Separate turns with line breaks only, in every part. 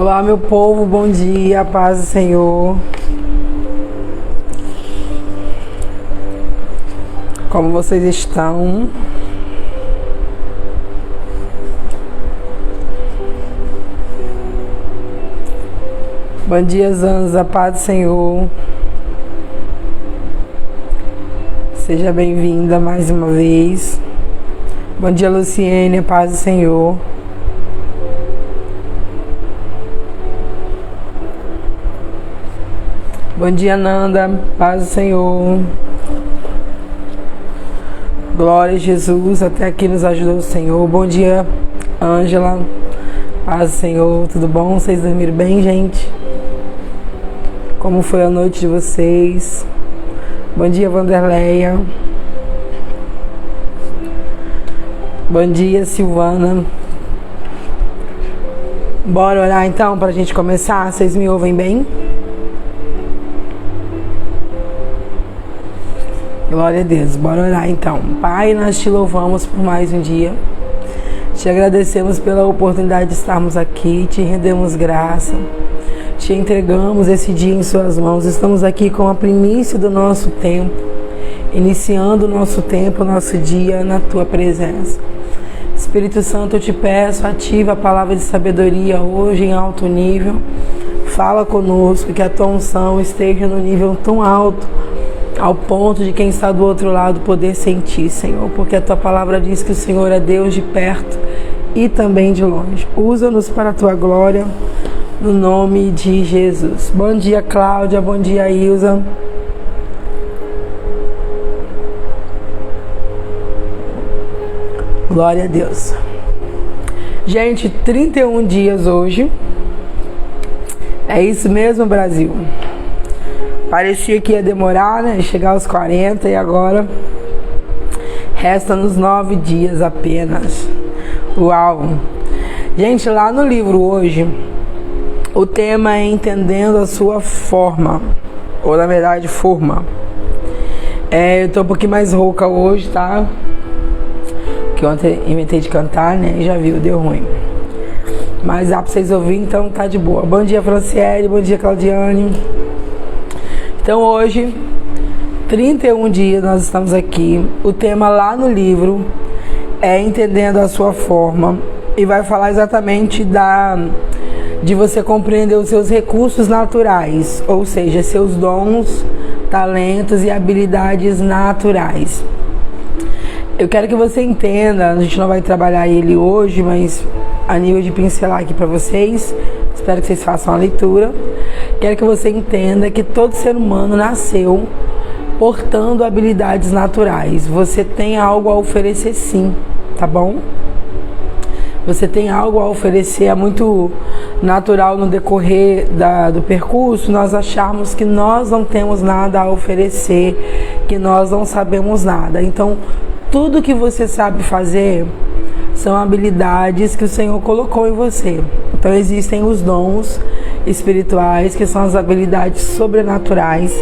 Olá, meu povo, bom dia, paz do Senhor. Como vocês estão? Bom dia, Zanza, paz do Senhor. Seja bem-vinda mais uma vez. Bom dia, Luciene, paz do Senhor. Bom dia, Nanda, paz do Senhor. Glória a Jesus, até aqui nos ajudou o Senhor. Bom dia, Ângela, paz do Senhor. Tudo bom? Vocês dormiram bem, gente? Como foi a noite de vocês? Bom dia, Vanderleia. Bom dia, Silvana. Bora orar então para a gente começar? Vocês me ouvem bem? Glória a Deus, bora orar então. Pai, nós te louvamos por mais um dia. Te agradecemos pela oportunidade de estarmos aqui, te rendemos graça. Te entregamos esse dia em suas mãos. Estamos aqui com a primícia do nosso tempo, iniciando o nosso tempo, o nosso dia na tua presença. Espírito Santo, eu te peço, ativa a palavra de sabedoria hoje em alto nível. Fala conosco, que a tua unção esteja no nível tão alto, ao ponto de quem está do outro lado poder sentir, Senhor, porque a tua palavra diz que o Senhor é Deus de perto e também de longe. Usa-nos para a tua glória, no nome de Jesus. Bom dia, Cláudia, bom dia, Ilza. Glória a Deus. Gente, 31 dias hoje. É isso mesmo, Brasil. Parecia que ia demorar, né? Chegar aos 40 e agora resta-nos 9 dias apenas. Uau! Gente, lá no livro hoje, o tema é entendendo a sua forma, ou na verdade, forma. Eu tô um pouquinho mais rouca hoje, tá? Que ontem inventei de cantar, né? E já viu, deu ruim. Mas dá pra vocês ouvirem, então tá de boa. Bom dia, Franciele, bom dia, Claudiane. Então hoje, 31 dias nós estamos aqui. O tema lá no livro é entendendo a sua forma e vai falar exatamente de você compreender os seus recursos naturais, ou seja, seus dons, talentos e habilidades naturais. Eu quero que você entenda, a gente não vai trabalhar ele hoje, mas a nível de pincelar aqui para vocês, espero que vocês façam a leitura. Quero que você entenda que todo ser humano nasceu portando habilidades naturais. Você tem algo a oferecer, sim, tá bom? Você tem algo a oferecer. É muito natural no decorrer do percurso nós acharmos que nós não temos nada a oferecer, que nós não sabemos nada. Então, tudo que você sabe fazer são habilidades que o Senhor colocou em você. Então existem os dons espirituais, que são as habilidades sobrenaturais,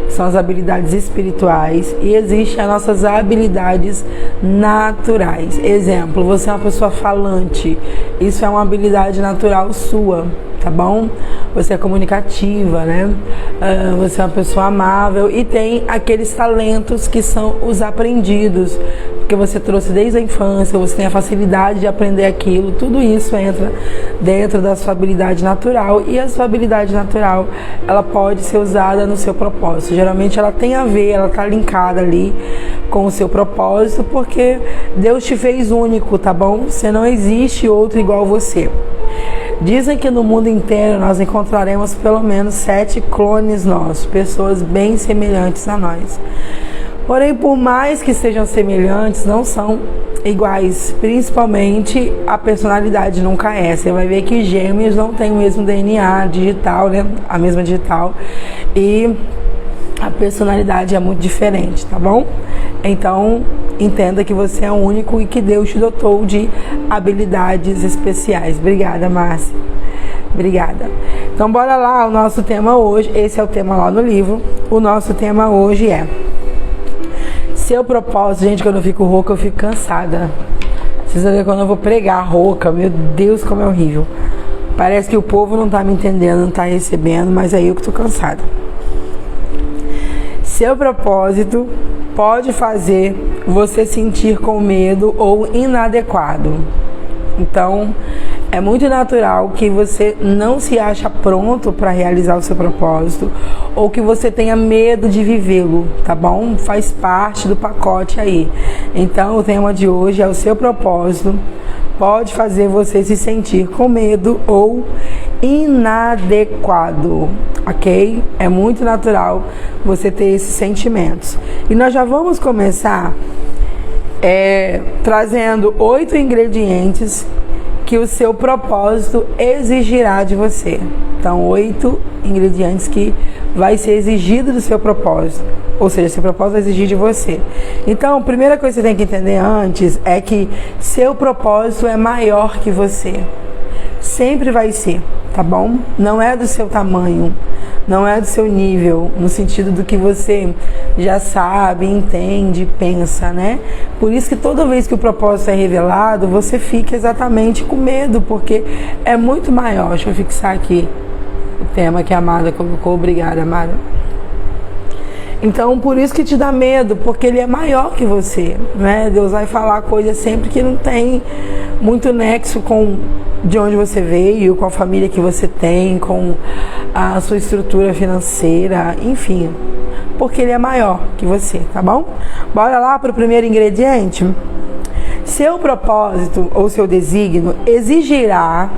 são as habilidades espirituais, e existem as nossas habilidades naturais. Exemplo, você é uma pessoa falante, isso é uma habilidade natural sua, tá bom? Você é comunicativa, né? Você é uma pessoa amável e tem aqueles talentos que são os aprendidos, porque você trouxe desde a infância, você tem a facilidade de aprender aquilo, tudo isso entra dentro da sua habilidade natural, e a sua habilidade natural, ela pode ser usada no seu propósito. Geralmente ela tem a ver, ela está linkada ali com o seu propósito, porque Deus te fez único, tá bom? Você não existe outro igual você. Dizem que no mundo inteiro nós encontraremos pelo menos 7 clones nossos, pessoas bem semelhantes a nós. Porém, por mais que sejam semelhantes, não são iguais. Principalmente a personalidade nunca é. Você vai ver que gêmeos não têm o mesmo DNA digital, né? A mesma digital. E a personalidade é muito diferente, tá bom? Então, entenda que você é único e que Deus te dotou de habilidades especiais. Obrigada, Márcia. Obrigada. Então, bora lá, o nosso tema hoje, esse é o tema lá no livro. O nosso tema hoje é seu propósito. Gente, quando eu fico rouca, eu fico cansada. Vocês vão ver quando eu vou pregar rouca, meu Deus, como é horrível. Parece que o povo não tá me entendendo, não tá recebendo, mas é eu que tô cansada. Seu propósito pode fazer você sentir com medo ou inadequado. Então, é muito natural que você não se acha pronto para realizar o seu propósito ou que você tenha medo de vivê-lo, tá bom? Faz parte do pacote aí. Então, o tema de hoje é o seu propósito pode fazer você se sentir com medo ou inadequado, ok? É muito natural você ter esses sentimentos. E nós já vamos começar trazendo 8 ingredientes que o seu propósito exigirá de você. Então, 8 ingredientes que vai ser exigido do seu propósito. Ou seja, seu propósito vai exigir de você. Então, a primeira coisa que você tem que entender antes é que seu propósito é maior que você. Sempre vai ser, tá bom? Não é do seu tamanho, não é do seu nível, no sentido do que você já sabe, entende, pensa, né? Por isso que toda vez que o propósito é revelado, você fica exatamente com medo, porque é muito maior. Deixa eu fixar aqui o tema que a Amada colocou. Obrigada, Amada. Então, por isso que te dá medo, porque ele é maior que você, né? Deus vai falar coisas sempre que não tem muito nexo com de onde você veio, com a família que você tem, com a sua estrutura financeira, enfim, porque ele é maior que você, tá bom? Bora lá para o primeiro ingrediente? Seu propósito ou seu desígnio exigirá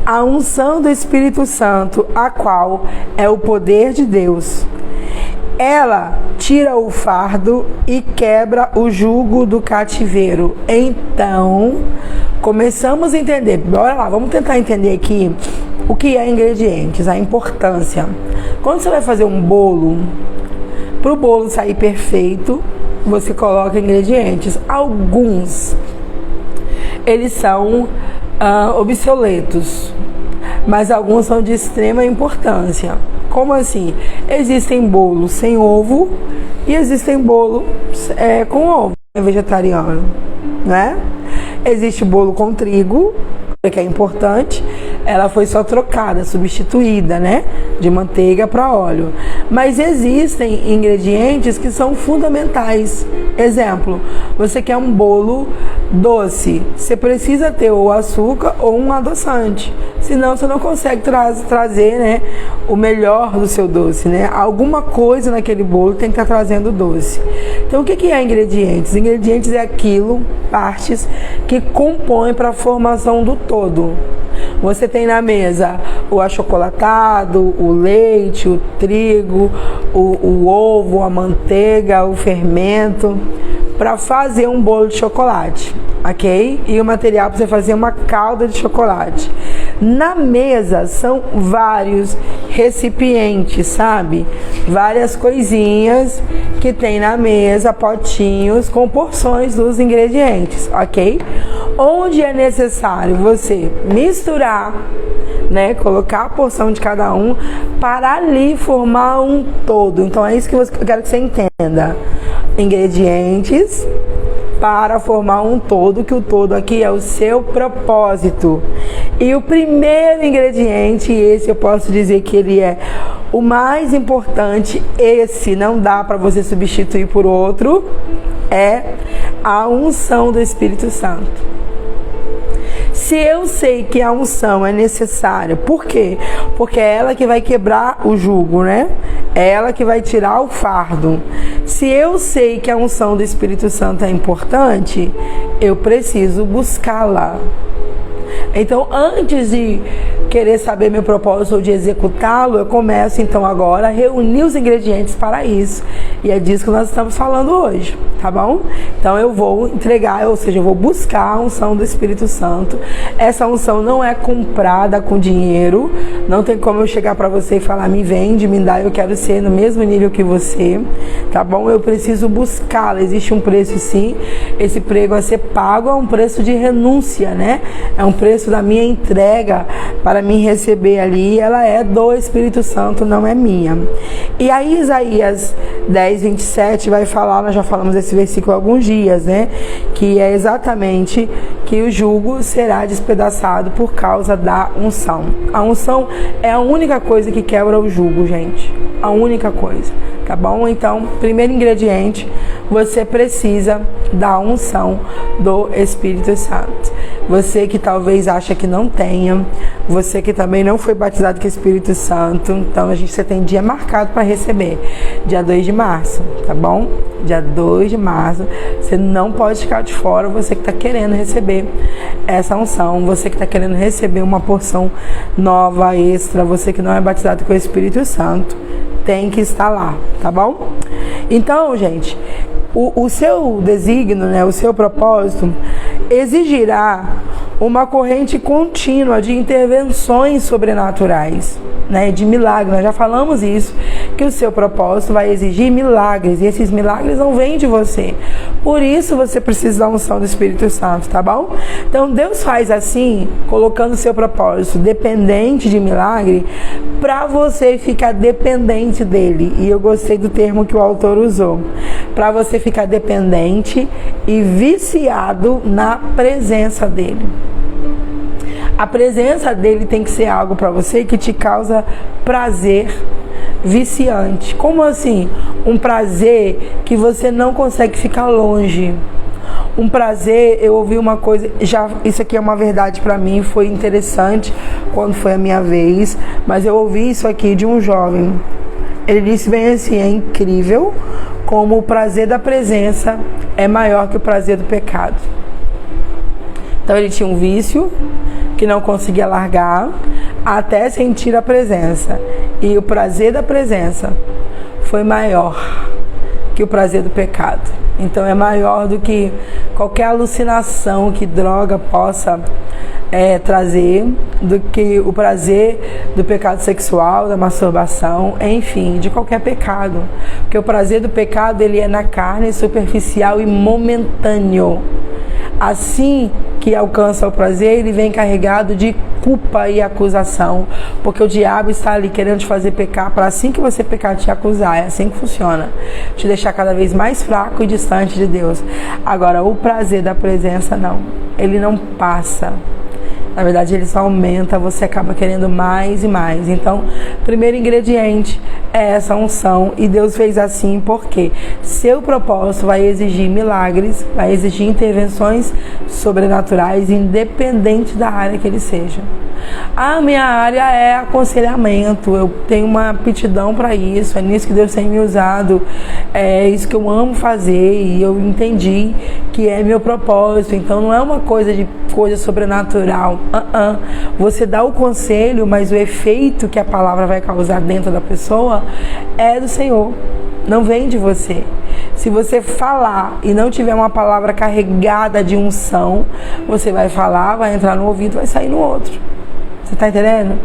a unção do Espírito Santo, a qual é o poder de Deus. Ela tira o fardo e quebra o jugo do cativeiro. Então, começamos a entender. Bora lá, vamos tentar entender aqui o que é ingredientes, a importância. Quando você vai fazer um bolo, para o bolo sair perfeito, você coloca ingredientes. Alguns, eles são obsoletos, mas alguns são de extrema importância. Como assim? Existem bolos sem ovo e existem bolos com ovo, é vegetariano, né? Existe bolo com trigo, que é importante, ela foi só trocada, substituída, né? De manteiga para óleo. Mas existem ingredientes que são fundamentais. Exemplo, você quer um bolo doce, você precisa ter ou açúcar ou um adoçante. Senão você não consegue trazer, né, o melhor do seu doce, né? Alguma coisa naquele bolo tem que estar trazendo doce. Então, o que é ingredientes? Ingredientes é aquilo, partes, que compõem para a formação do todo. Você tem na mesa o achocolatado, o leite, o trigo, o ovo, a manteiga, o fermento, para fazer um bolo de chocolate, ok? E o material para você fazer uma calda de chocolate. Na mesa são vários recipientes, sabe? Várias coisinhas que tem na mesa, potinhos com porções dos ingredientes, ok? Onde é necessário você misturar, né? Colocar a porção de cada um para ali formar um todo. Então é isso que eu quero que você entenda. Ingredientes para formar um todo, que o todo aqui é o seu propósito. E o primeiro ingrediente, esse eu posso dizer que ele é o mais importante, esse não dá para você substituir por outro, é a unção do Espírito Santo. Se eu sei que a unção é necessária, por quê? Porque é ela que vai quebrar o jugo, né? É ela que vai tirar o fardo. Se eu sei que a unção do Espírito Santo é importante, eu preciso buscá-la. Então, antes de querer saber meu propósito ou de executá-lo, eu começo então agora a reunir os ingredientes para isso. E é disso que nós estamos falando hoje, tá bom? Então eu vou entregar, ou seja, eu vou buscar a unção do Espírito Santo. Essa unção não é comprada com dinheiro, não tem como eu chegar para você e falar, me vende, me dá, eu quero ser no mesmo nível que você, tá bom? Eu preciso buscá-la, existe um preço sim, esse preço a ser pago é um preço de renúncia, né? É um preço da minha entrega para me receber ali, ela é do Espírito Santo, não é minha. E aí Isaías 10, 10:27 vai falar, nós já falamos desse versículo há alguns dias, né? Que é exatamente que o jugo será despedaçado por causa da unção. A unção é a única coisa que quebra o jugo, gente. A única coisa, tá bom? Então, primeiro ingrediente, você precisa da unção do Espírito Santo. Você que talvez acha que não tenha, você que também não foi batizado com o Espírito Santo, então você tem dia marcado para receber, dia 2 de março, tá bom? Dia 2 de março, você não pode ficar de fora, você que está querendo receber essa unção, você que está querendo receber uma porção nova, extra, você que não é batizado com o Espírito Santo, tem que estar lá, tá bom? Então, gente, o seu desígnio, né, o seu propósito exigirá uma corrente contínua de intervenções sobrenaturais, né, de milagres. Nós já falamos isso, que o seu propósito vai exigir milagres, e esses milagres não vêm de você. Por isso você precisa da unção do Espírito Santo, tá bom? Então Deus faz assim, colocando o seu propósito dependente de milagre, para você ficar dependente dele. E eu gostei do termo que o autor usou, para você ficar dependente e viciado na presença dele. A presença dele tem que ser algo para você que te causa prazer viciante. Como assim? Um prazer que você não consegue ficar longe. Um prazer, eu ouvi uma coisa, isso aqui é uma verdade para mim, foi interessante quando foi a minha vez, mas eu ouvi isso aqui de um jovem. Ele disse bem assim: é incrível como o prazer da presença é maior que o prazer do pecado. Então ele tinha um vício que não conseguia largar até sentir a presença. E o prazer da presença foi maior que o prazer do pecado. Então é maior do que qualquer alucinação que droga possa trazer, do que o prazer do pecado sexual, da masturbação, enfim, de qualquer pecado. Porque o prazer do pecado, ele é na carne, superficial e momentâneo. Assim que alcança o prazer, ele vem carregado de culpa e acusação, porque o diabo está ali querendo te fazer pecar, para assim que você pecar, te acusar. É assim que funciona, te deixar cada vez mais fraco e distante de Deus. Agora, o prazer da presença não, ele não passa. Na verdade, ele só aumenta, você acaba querendo mais e mais. Então, primeiro ingrediente é essa unção, e Deus fez assim porque seu propósito vai exigir milagres, vai exigir intervenções sobrenaturais, independente da área que ele seja. A minha área é aconselhamento, eu tenho uma aptidão para isso, é nisso que Deus tem me usado, é isso que eu amo fazer, e eu entendi que é meu propósito. Então não é uma coisa sobrenatural. Você dá o conselho, mas o efeito que a palavra vai causar dentro da pessoa é do Senhor, não vem de você. Se você falar e não tiver uma palavra carregada de unção, você vai falar, vai entrar no ouvido, vai sair no outro. Você está entendendo?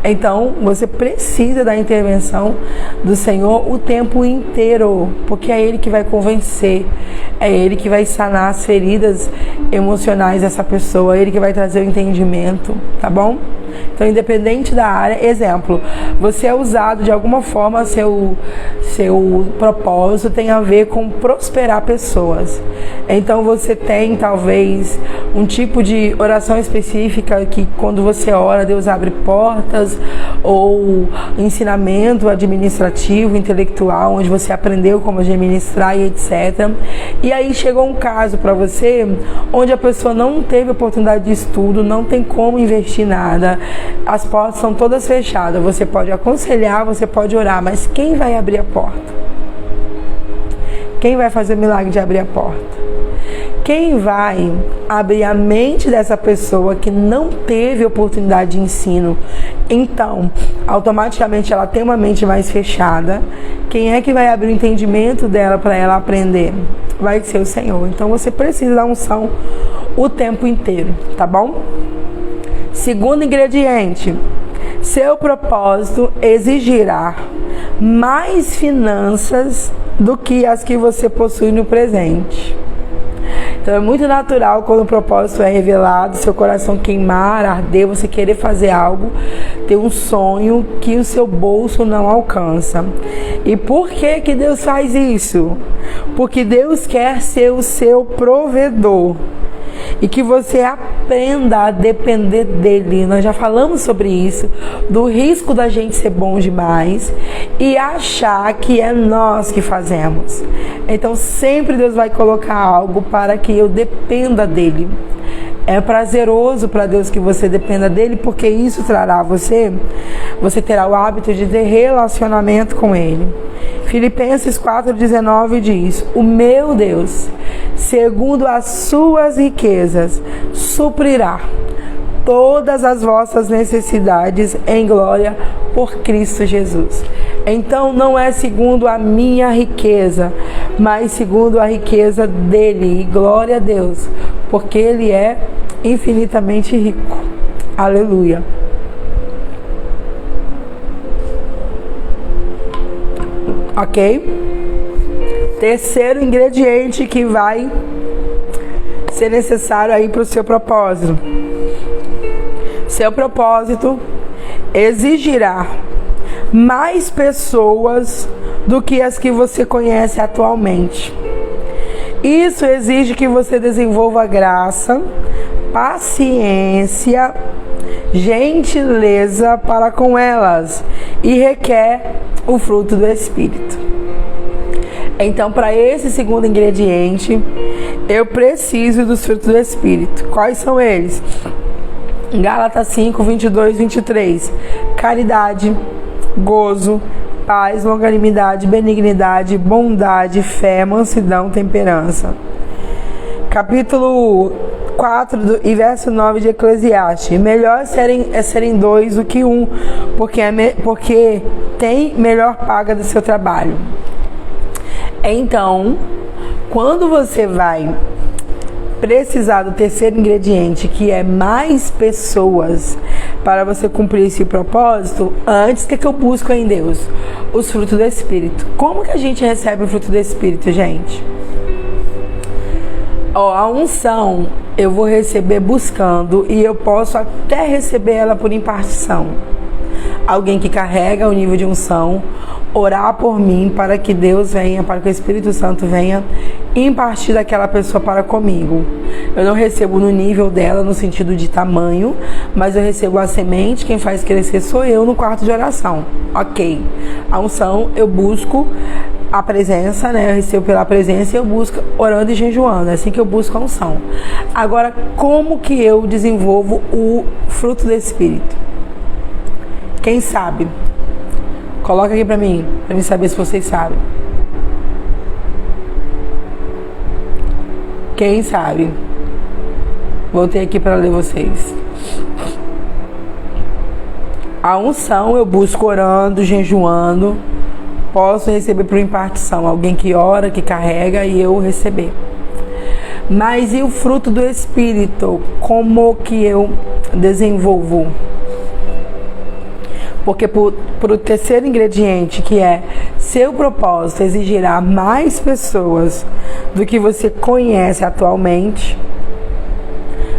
Então, você precisa da intervenção do Senhor o tempo inteiro, porque é Ele que vai convencer, é Ele que vai sanar as feridas emocionais dessa pessoa, é Ele que vai trazer o entendimento, tá bom? Então, independente da área, exemplo, você é usado de alguma forma, seu propósito tem a ver com prosperar pessoas. Então, você tem talvez um tipo de oração específica que quando você ora, Deus abre portas, ou ensinamento administrativo, intelectual, onde você aprendeu como administrar e etc. E aí chegou um caso para você onde a pessoa não teve oportunidade de estudo, não tem como investir nada, as portas são todas fechadas. Você pode aconselhar, você pode orar, mas quem vai abrir a porta? Quem vai fazer o milagre de abrir a porta? Quem vai abrir a mente dessa pessoa que não teve oportunidade de ensino? Então, automaticamente ela tem uma mente mais fechada. Quem é que vai abrir o entendimento dela para ela aprender? Vai ser o Senhor. Então você precisa da unção o tempo inteiro, tá bom? Segundo ingrediente, seu propósito exigirá mais finanças do que as que você possui no presente. Então é muito natural quando o propósito é revelado, seu coração queimar, arder, você querer fazer algo, ter um sonho que o seu bolso não alcança. E por que Deus faz isso? Porque Deus quer ser o seu provedor. E que você aprenda a depender dele. Nós já falamos sobre isso, do risco da gente ser bom demais e achar que é nós que fazemos. Então sempre Deus vai colocar algo para que eu dependa dele. É prazeroso para Deus que você dependa dele, porque isso trará a você terá o hábito de ter relacionamento com ele. Filipenses 4,19 diz: o meu Deus, segundo as suas riquezas, suprirá todas as vossas necessidades em glória por Cristo Jesus. Então não é segundo a minha riqueza, mas segundo a riqueza dele. E glória a Deus, porque ele é infinitamente rico. Aleluia. Ok? Terceiro ingrediente que vai ser necessário aí para o seu propósito. Seu propósito exigirá mais pessoas do que as que você conhece atualmente. Isso exige que você desenvolva graça, paciência, gentileza para com elas e requer o fruto do Espírito. Então, para esse segundo ingrediente, eu preciso dos frutos do Espírito. Quais são eles? Gálatas 5, 22, 23. Caridade, gozo, paz, longanimidade, benignidade, bondade, fé, mansidão, temperança. Capítulo 4 e verso 9 de Eclesiastes. Melhor serem dois do que um, porque tem melhor paga do seu trabalho. Então, quando você vai precisar do terceiro ingrediente, que é mais pessoas, para você cumprir esse propósito, antes, o que eu busco em Deus? Os frutos do Espírito. Como que a gente recebe o fruto do Espírito, gente? A unção eu vou receber buscando, e eu posso até receber ela por impartição. Alguém que carrega o nível de unção, orar por mim para que Deus venha, para que o Espírito Santo venha impartir daquela pessoa para comigo. Eu não recebo no nível dela, no sentido de tamanho, mas eu recebo a semente, quem faz crescer sou eu no quarto de oração. Ok. A unção eu busco a presença, né? Eu recebo pela presença e eu busco orando e jejuando. É assim que eu busco a unção. Agora, como que eu desenvolvo o fruto do Espírito? Quem sabe? Coloca aqui pra mim saber se vocês sabem. Quem sabe? Voltei aqui para ler vocês. A unção eu busco orando, jejuando. Posso receber por impartição. Alguém que ora, que carrega e eu receber. Mas e o fruto do Espírito? Como que eu desenvolvo? Porque por o terceiro ingrediente, que é seu propósito exigirá mais pessoas do que você conhece atualmente,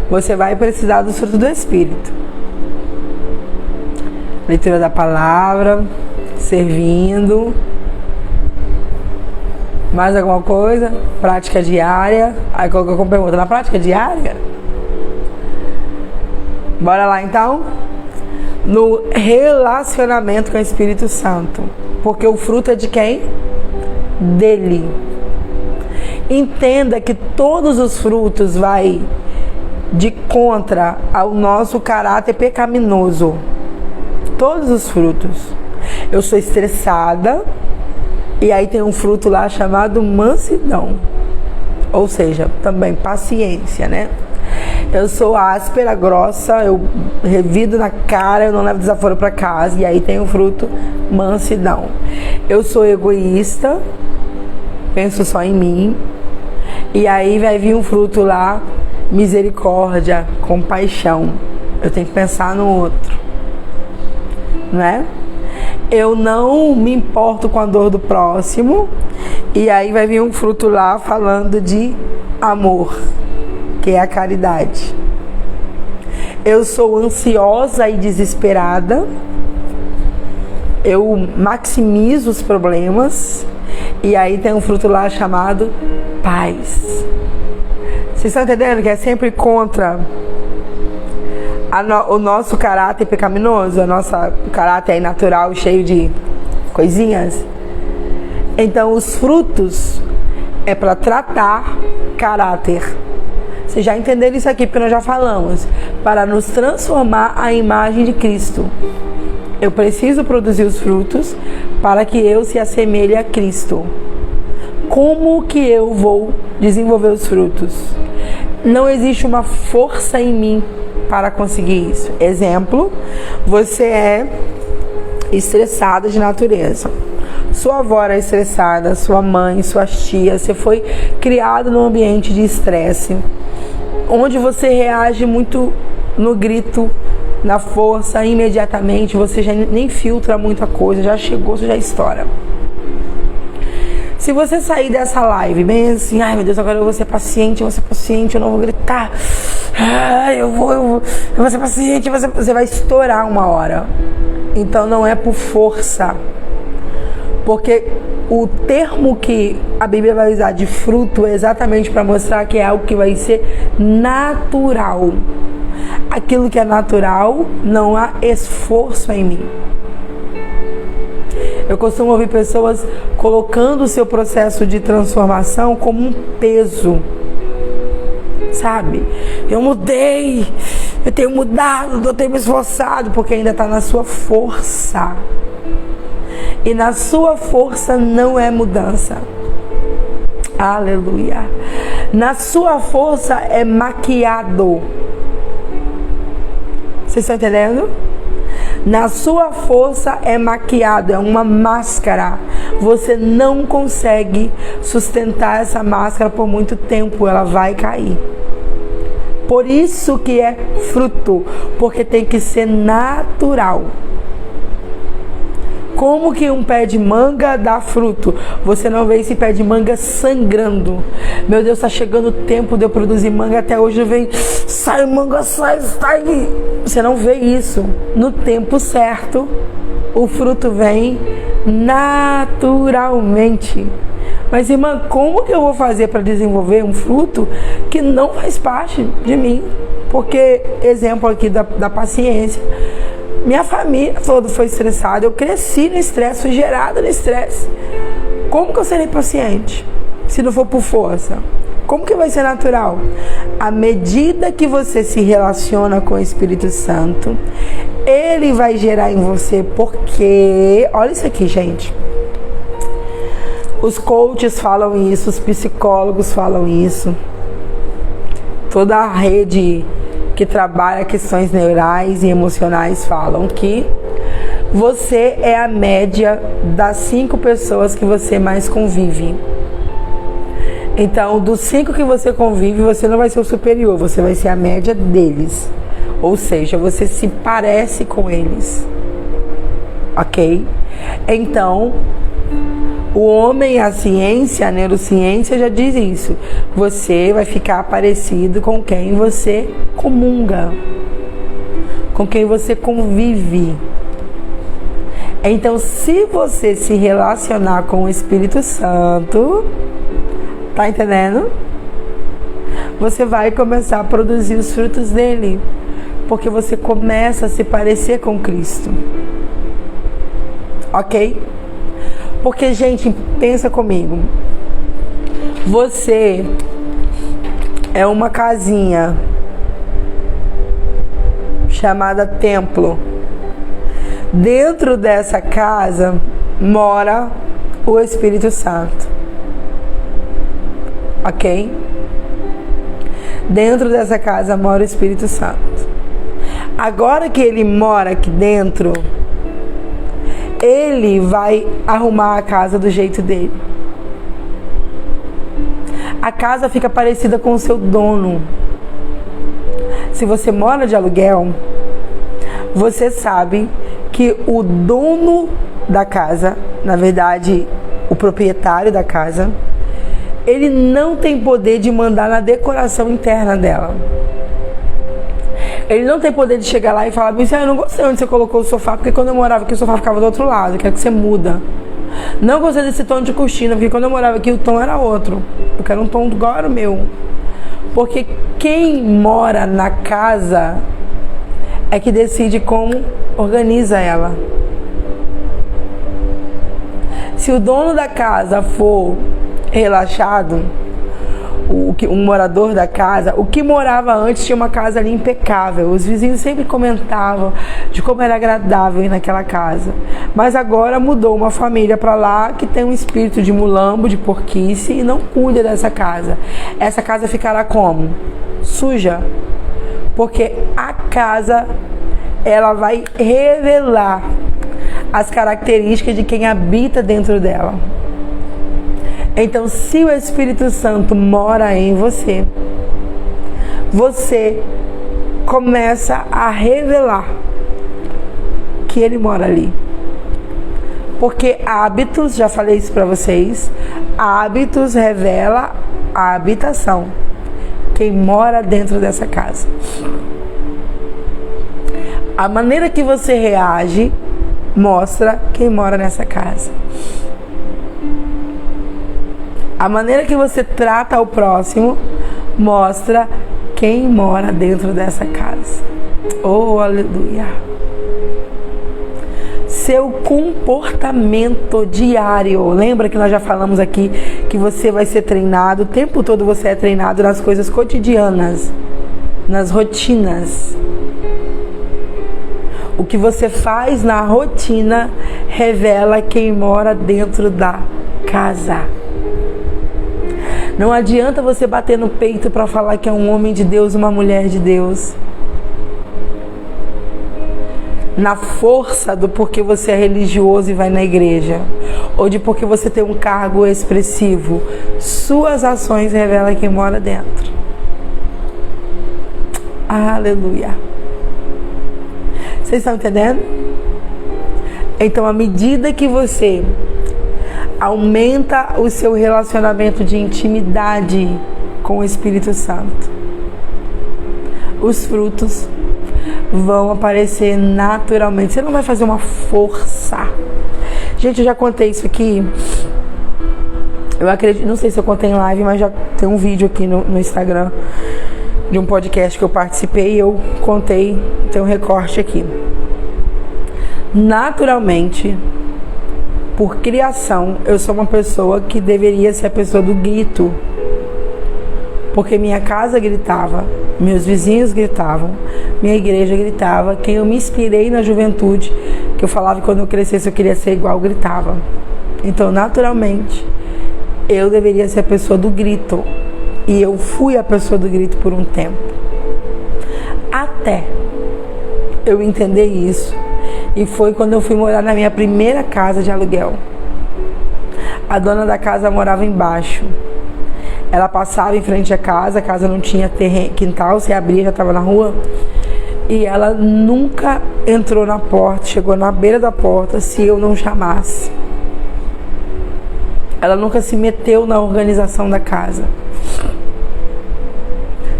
você vai precisar do fruto do Espírito. Leitura da palavra, servindo. Mais alguma coisa? Prática diária. Aí colocou como pergunta, na prática diária? Bora lá então? No relacionamento com o Espírito Santo. Porque o fruto é de quem? Dele. Entenda que todos os frutos vai de contra ao nosso caráter pecaminoso. Todos os frutos. Eu sou estressada e aí tem um fruto lá chamado mansidão. Ou seja, também paciência, né? Eu sou áspera, grossa, eu revido na cara, eu não levo desaforo para casa. E aí tem o fruto mansidão. Eu sou egoísta, penso só em mim. E aí vai vir um fruto lá, misericórdia, compaixão. Eu tenho que pensar no outro, não é? Eu não me importo com a dor do próximo. E aí vai vir um fruto lá falando de amor. que é a caridade. Eu sou ansiosa e desesperada. Eu maximizo os problemas. E aí tem um fruto lá chamado paz. Vocês estão entendendo que é sempre contra o nosso caráter pecaminoso, o nosso caráter natural cheio de coisinhas? Então os frutos é para tratar caráter. Vocês já entenderam isso aqui porque nós já falamos. Para nos transformar à imagem de Cristo. Eu preciso produzir os frutos para que eu se assemelhe a Cristo. Como que eu vou desenvolver os frutos? Não existe uma força em mim para conseguir isso. Exemplo, você é estressada de natureza. Sua avó era estressada, sua mãe, suas tias. Você foi criado num ambiente de estresse, onde você reage muito no grito, na força, imediatamente. Você já nem filtra muita coisa, já chegou, você já estoura. Se você sair dessa live bem assim, ai meu Deus, agora eu vou ser paciente, eu não vou gritar, eu vou ser paciente, você vai estourar uma hora. Então não é por força, porque o termo que a Bíblia vai usar de fruto é exatamente para mostrar que é algo que vai ser natural. Aquilo que é natural, não há esforço em mim. Eu costumo ouvir pessoas colocando o seu processo de transformação como um peso. Sabe? Eu mudei, eu tenho mudado, eu tenho me esforçado, porque ainda está na sua força. E na sua força não é mudança. Aleluia. Na sua força é maquiado. Vocês estão entendendo? Na sua força é maquiado, é uma máscara. Você não consegue sustentar essa máscara por muito tempo, ela vai cair. Por isso que é fruto, porque tem que ser natural. Como que um pé de manga dá fruto? Você não vê esse pé de manga sangrando. Meu Deus, está chegando o tempo de eu produzir manga. Até hoje não vem, sai manga, sai. Você não vê isso. No tempo certo, o fruto vem naturalmente. Mas irmã, como que eu vou fazer para desenvolver um fruto que não faz parte de mim? Porque, exemplo aqui da paciência. Minha família toda foi estressada, eu cresci no estresse, fui gerada no estresse. Como que eu serei paciente se não for por força? Como que vai ser natural? À medida que você se relaciona com o Espírito Santo, ele vai gerar em você, porque, olha isso aqui, gente. Os coaches falam isso, os psicólogos falam isso. Toda a rede que trabalha questões neurais e emocionais falam que você é a média das 5 pessoas que você mais convive. Então, dos 5 que você convive, você não vai ser o superior, você vai ser a média deles. Ou seja, você se parece com eles. Ok? Então, o homem, a ciência, a neurociência já diz isso. Você vai ficar parecido com quem você comunga, com quem você convive. Então, se você se relacionar com o Espírito Santo, tá entendendo? Você vai começar a produzir os frutos dele, porque você começa a se parecer com Cristo. Ok? Porque, gente, pensa comigo. Você é uma casinha chamada templo. Dentro dessa casa mora o Espírito Santo. Ok? Dentro dessa casa mora o Espírito Santo. Agora que ele mora aqui dentro, ele vai arrumar a casa do jeito dele. A casa fica parecida com o seu dono. Se você mora de aluguel, você sabe que o dono da casa, na verdade, o proprietário da casa, ele não tem poder de mandar na decoração interna dela. Ele não tem poder de chegar lá e falar assim, eu não gostei onde você colocou o sofá, porque quando eu morava aqui o sofá ficava do outro lado, eu quero que você muda. Não gostei desse tom de cortina, porque quando eu morava aqui o tom era outro. Eu quero um tom igual era o meu. Porque quem mora na casa é que decide como organiza ela. Se o dono da casa for relaxado, o morador da casa, o que morava antes tinha uma casa ali impecável. Os vizinhos sempre comentavam de como era agradável ir naquela casa. Mas agora mudou uma família para lá que tem um espírito de mulambo, de porquice e não cuida dessa casa. Essa casa ficará como? Suja. Porque a casa, ela vai revelar as características de quem habita dentro dela. Então, se o Espírito Santo mora em você, você começa a revelar que ele mora ali. Porque hábitos, já falei isso para vocês, hábitos revela a habitação, quem mora dentro dessa casa. A maneira que você reage mostra quem mora nessa casa. A maneira que você trata o próximo mostra quem mora dentro dessa casa. Oh, aleluia! Seu comportamento diário. Lembra que nós já falamos aqui que você vai ser treinado, o tempo todo você é treinado nas coisas cotidianas, nas rotinas. O que você faz na rotina revela quem mora dentro da casa. Não adianta você bater no peito para falar que é um homem de Deus, uma mulher de Deus. Na força do porquê você é religioso e vai na igreja, ou de porque você tem um cargo expressivo. Suas ações revelam quem mora dentro. Aleluia. Vocês estão entendendo? Então, à medida que você aumenta o seu relacionamento de intimidade com o Espírito Santo, os frutos vão aparecer naturalmente. Você não vai fazer uma força. Gente, eu já contei isso aqui. Eu acredito, não sei se eu contei em live, mas já tem um vídeo aqui no Instagram de um podcast que eu participei e eu contei, tem um recorte aqui. Naturalmente, por criação, eu sou uma pessoa que deveria ser a pessoa do grito. Porque minha casa gritava, meus vizinhos gritavam, minha igreja gritava, quem eu me inspirei na juventude, que eu falava que quando eu crescesse eu queria ser igual, gritava. Então, naturalmente, eu deveria ser a pessoa do grito. E eu fui a pessoa do grito por um tempo. Até eu entender isso. E foi quando eu fui morar na minha primeira casa de aluguel. A dona da casa morava embaixo. Ela passava em frente à casa, a casa não tinha quintal, se abria, já estava na rua. E ela nunca entrou na porta, chegou na beira da porta se eu não chamasse. Ela nunca se meteu na organização da casa.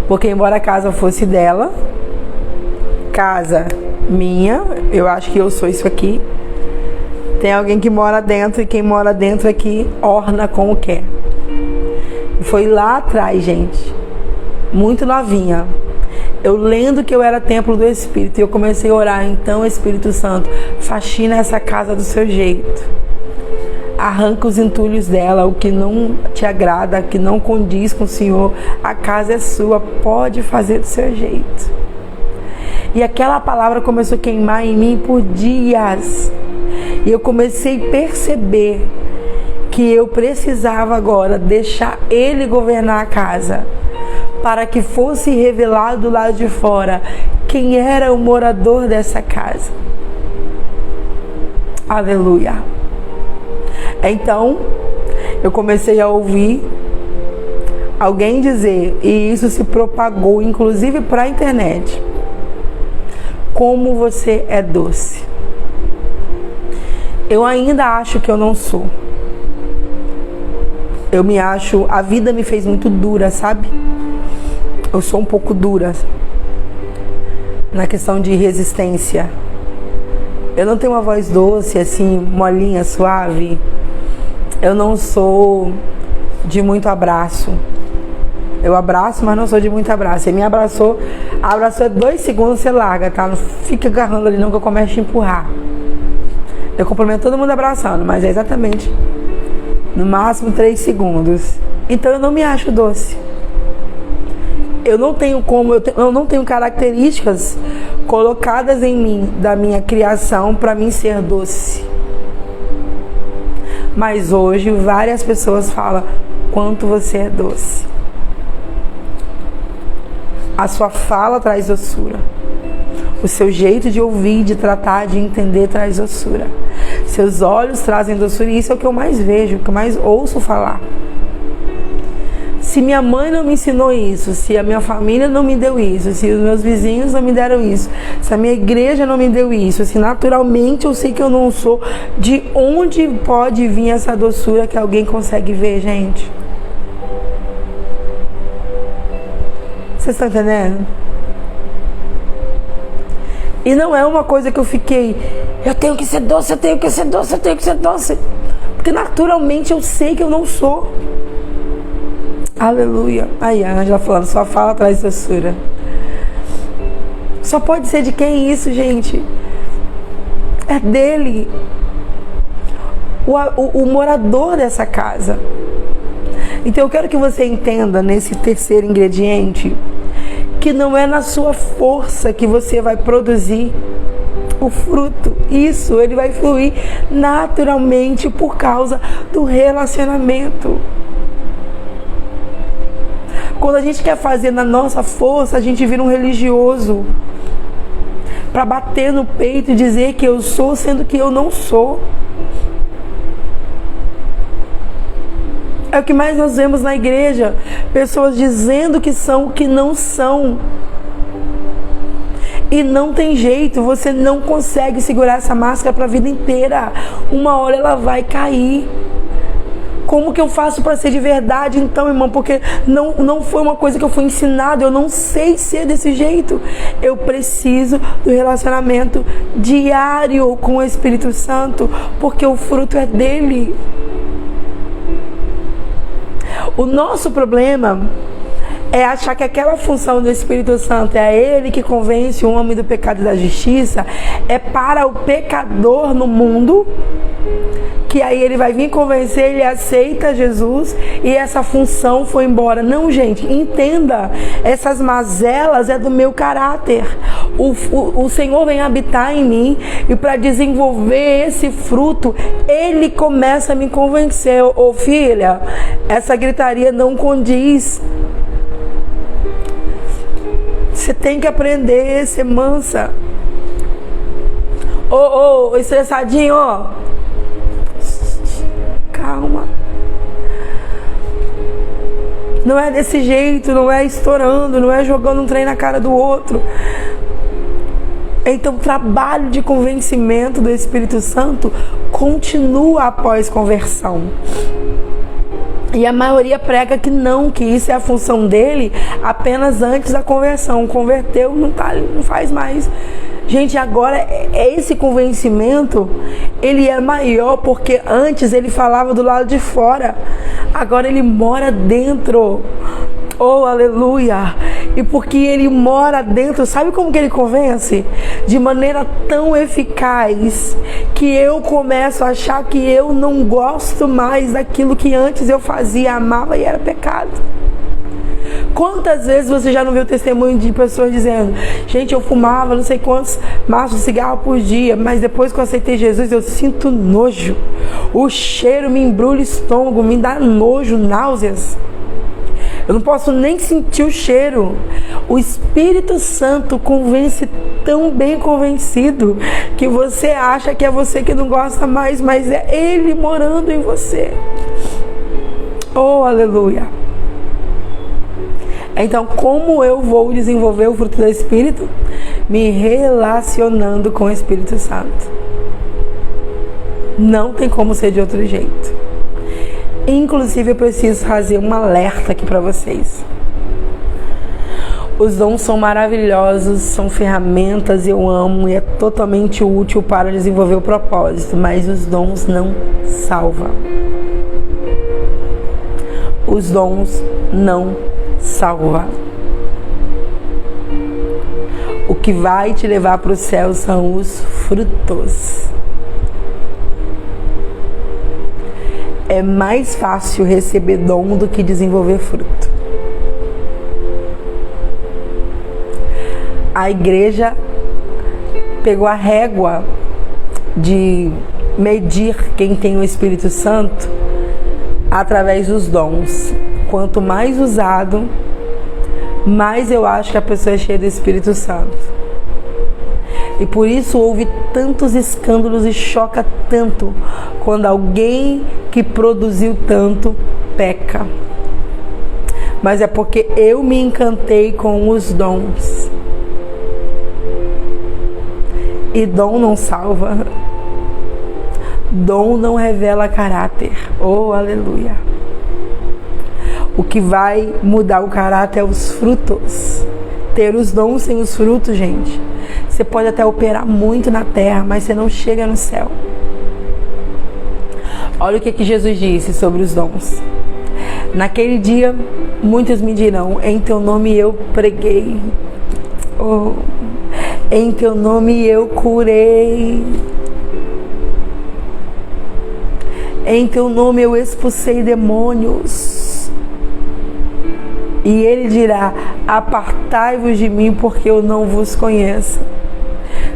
Porque embora a casa fosse dela, casa minha, eu acho que eu sou isso aqui, tem alguém que mora dentro e quem mora dentro aqui orna como quer. Foi lá atrás, gente, muito novinha, eu lendo que eu era templo do Espírito, e eu comecei a orar. Então, Espírito Santo, faxina essa casa do seu jeito, arranca os entulhos dela, o que não te agrada, que não condiz com o Senhor. A casa é sua, pode fazer do seu jeito. E aquela palavra começou a queimar em mim por dias. E eu comecei a perceber que eu precisava agora deixar Ele governar a casa, para que fosse revelado do lado de fora quem era o morador dessa casa. Aleluia. Então, eu comecei a ouvir alguém dizer, e isso se propagou inclusive para a internet: como você é doce. Eu ainda acho que eu não sou. Eu me acho... A vida me fez muito dura, sabe? Eu sou um pouco dura na questão de resistência. Eu não tenho uma voz doce, assim, molinha, suave. Eu não sou de muito abraço. Eu abraço, mas não sou de muito abraço. Você me abraçou 2 segundos, você larga, tá? Não fica agarrando ali não, que eu começo a te empurrar. Eu cumprimento todo mundo abraçando, mas é exatamente no máximo 3 segundos. Então eu não me acho doce. Eu não tenho características colocadas em mim, da minha criação, para mim ser doce. Mas hoje várias pessoas falam quanto você é doce. A sua fala traz doçura. O seu jeito de ouvir, de tratar, de entender traz doçura. Seus olhos trazem doçura, e isso é o que eu mais vejo, o que eu mais ouço falar. Se minha mãe não me ensinou isso, se a minha família não me deu isso, se os meus vizinhos não me deram isso, se a minha igreja não me deu isso, se naturalmente eu sei que eu não sou, de onde pode vir essa doçura que alguém consegue ver, gente? Vocês estão entendendo? E não é uma coisa que eu fiquei, eu tenho que ser doce, eu tenho que ser doce, eu tenho que ser doce. Porque naturalmente eu sei que eu não sou. Aleluia. Aí a Ângela falando, sua fala traz doçura. Só pode ser de quem isso, gente? É dele. O morador dessa casa. Então eu quero que você entenda nesse terceiro ingrediente que não é na sua força que você vai produzir o fruto. Isso, ele vai fluir naturalmente por causa do relacionamento. Quando a gente quer fazer na nossa força, a gente vira um religioso para bater no peito e dizer que eu sou, sendo que eu não sou. É o que mais nós vemos na igreja. Pessoas dizendo que são o que não são. E não tem jeito. Você não consegue segurar essa máscara para a vida inteira. Uma hora ela vai cair. Como que eu faço para ser de verdade então, irmão? Porque não foi uma coisa que eu fui ensinado. Eu não sei ser desse jeito. Eu preciso do relacionamento diário com o Espírito Santo. Porque o fruto é dele. O nosso problema é achar que aquela função do Espírito Santo é ele que convence o homem do pecado e da justiça, é para o pecador no mundo, que aí ele vai vir convencer, ele aceita Jesus e essa função foi embora. Não, gente, entenda, essas mazelas é do meu caráter. O Senhor vem habitar em mim e para desenvolver esse fruto, Ele começa a me convencer. Ô filha, essa gritaria não condiz. Você tem que aprender a ser mansa. Ô, estressadinho, ó. Calma. Não é desse jeito, não é estourando, não é jogando um trem na cara do outro. Então o trabalho de convencimento do Espírito Santo continua após conversão. E a maioria prega que não, que isso é a função dele apenas antes da conversão. Converteu, não faz mais. Gente, agora esse convencimento, ele é maior porque antes ele falava do lado de fora. Agora ele mora dentro. Oh, aleluia! E porque ele mora dentro, sabe como que ele convence? De maneira tão eficaz que eu começo a achar que eu não gosto mais daquilo que antes eu fazia, amava e era pecado. Quantas vezes você já não viu testemunho de pessoas dizendo: gente, eu fumava não sei quantos maços de cigarro por dia, mas depois que eu aceitei Jesus eu sinto nojo. O cheiro me embrulha o estômago, me dá nojo, náuseas. Eu não posso nem sentir o cheiro. O Espírito Santo convence tão bem convencido que você acha que é você que não gosta mais, mas é Ele morando em você. Oh, aleluia! Então, como eu vou desenvolver o fruto do Espírito? Me relacionando com o Espírito Santo. Não tem como ser de outro jeito. Inclusive, eu preciso fazer um alerta aqui para vocês. Os dons são maravilhosos, são ferramentas, eu amo e é totalmente útil para desenvolver o propósito, mas os dons não salvam. Os dons não salvam. O que vai te levar para o céu são os frutos. É mais fácil receber dom do que desenvolver fruto. A igreja pegou a régua de medir quem tem o Espírito Santo através dos dons. Quanto mais usado, mais eu acho que a pessoa é cheia do Espírito Santo. E por isso houve tantos escândalos e choca tanto quando alguém que produziu tanto peca. Mas é porque eu me encantei com os dons. E dom não salva. Dom não revela caráter. Oh, aleluia. O que vai mudar o caráter é os frutos. Ter os dons sem os frutos, gente. Você pode até operar muito na terra, mas você não chega no céu. Olha o que Jesus disse sobre os dons. Naquele dia, muitos me dirão, em teu nome eu preguei. Oh, em teu nome eu curei. Em teu nome eu expulsei demônios. E ele dirá, apartai-vos de mim, porque eu não vos conheço.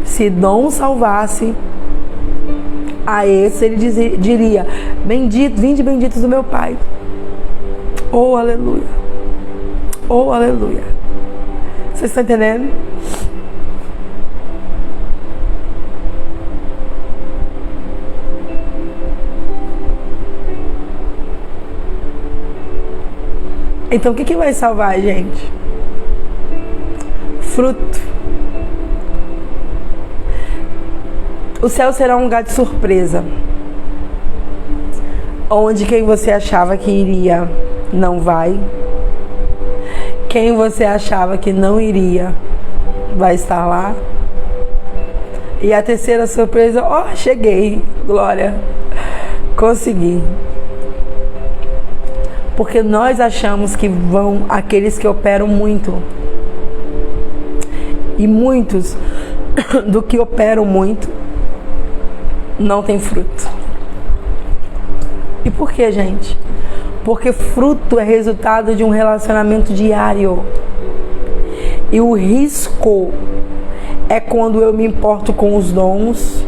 Se dom salvasse, a esse ele diria, bendito, vinde benditos do meu Pai. Oh, aleluia. Oh, aleluia. Vocês estão entendendo? Então, o que vai salvar a gente? Fruto. O céu será um lugar de surpresa, onde quem você achava que iria, não vai. Quem você achava que não iria, vai estar lá. E a terceira surpresa, ó, cheguei, glória, consegui. Porque nós achamos que vão aqueles que operam muito. E muitos do que operam muito não tem fruto. E por que, gente? Porque fruto é resultado de um relacionamento diário. E o risco é quando eu me importo com os dons.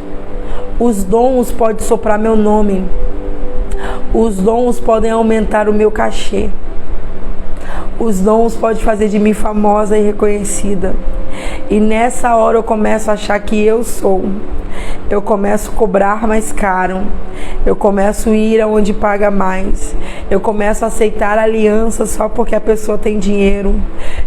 Os dons podem soprar meu nome. Os dons podem aumentar o meu cachê. Os dons podem fazer de mim famosa e reconhecida. E nessa hora eu começo a achar que eu sou. Eu começo a cobrar mais caro. Eu começo a ir aonde paga mais. Eu começo a aceitar alianças só porque a pessoa tem dinheiro.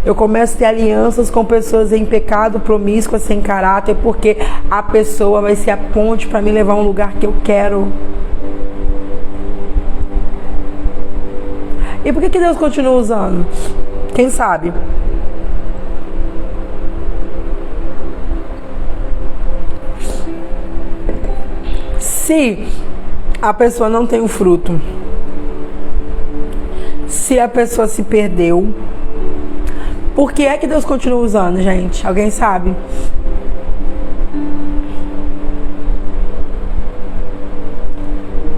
Eu começo a ter alianças com pessoas em pecado, promíscuas, sem caráter, porque a pessoa vai ser a ponte para me levar a um lugar que eu quero. E por que Deus continua usando? Quem sabe? Se a pessoa não tem o fruto, se a pessoa se perdeu, por que é que Deus continua usando, gente? Alguém sabe?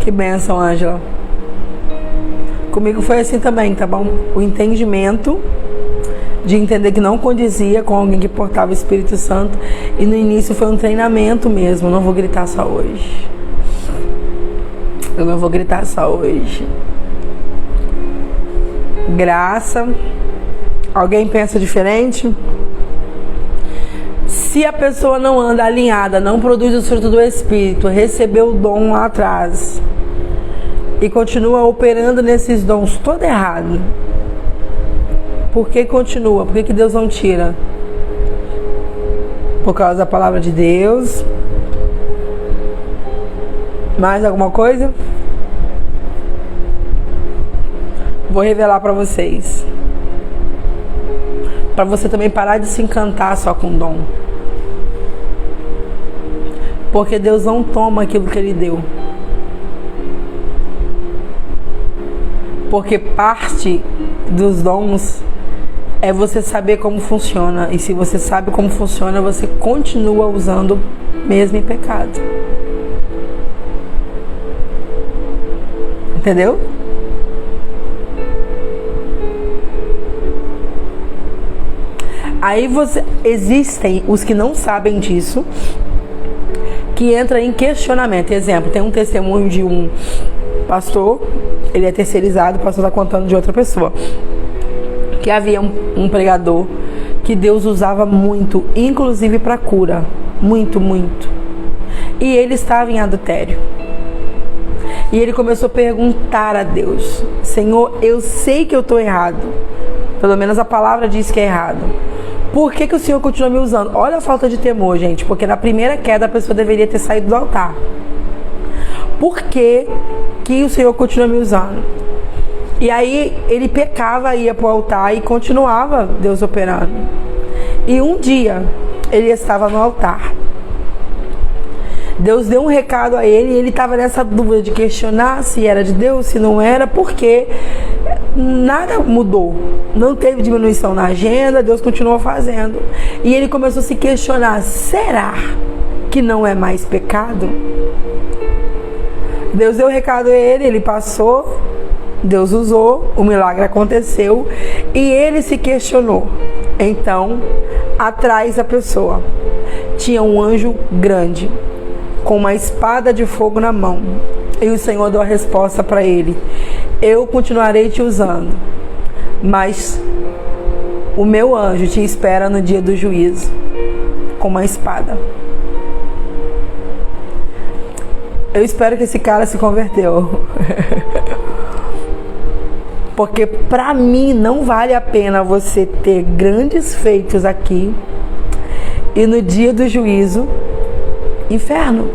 Que bênção, Ângela. Comigo foi assim também, tá bom? O entendimento de entender que não condizia com alguém que portava o Espírito Santo. E no início foi um treinamento mesmo. Não vou gritar só hoje. Eu não vou gritar só hoje. Graça. Alguém pensa diferente? Se a pessoa não anda alinhada, não produz os frutos do Espírito, recebeu o dom lá atrás e continua operando nesses dons todo errado, por que continua? Por que Deus não tira? Por causa da palavra de Deus? Mais alguma coisa? Vou revelar para vocês. Para você também parar de se encantar só com dom. Porque Deus não toma aquilo que Ele deu. Porque parte dos dons é você saber como funciona. E se você sabe como funciona, você continua usando mesmo em pecado. Entendeu? Aí existem os que não sabem disso, que entram em questionamento. Exemplo, tem um testemunho de um pastor, ele é terceirizado, o pastor está contando de outra pessoa, que havia um pregador que Deus usava muito, inclusive para cura, muito, muito. E ele estava em adultério. E ele começou a perguntar a Deus: Senhor, eu sei que eu estou errado. Pelo menos a palavra diz que é errado. Por que o Senhor continua me usando? Olha a falta de temor, gente. Porque na primeira queda a pessoa deveria ter saído do altar. Por que o Senhor continua me usando? E aí ele pecava, ia para o altar e continuava Deus operando. E um dia ele estava no altar. Deus deu um recado a ele e ele estava nessa dúvida de questionar se era de Deus, se não era, porque nada mudou. Não teve diminuição na agenda, Deus continuou fazendo. E ele começou a se questionar: será que não é mais pecado? Deus deu o recado a ele, ele passou, Deus usou, o milagre aconteceu e ele se questionou. Então, atrás da pessoa tinha um anjo grande, com uma espada de fogo na mão. E o Senhor deu a resposta para ele: eu continuarei te usando, mas o meu anjo te espera no dia do juízo, com uma espada. Eu espero que esse cara se converteu. Porque para mim não vale a pena você ter grandes feitos aqui e no dia do juízo, inferno.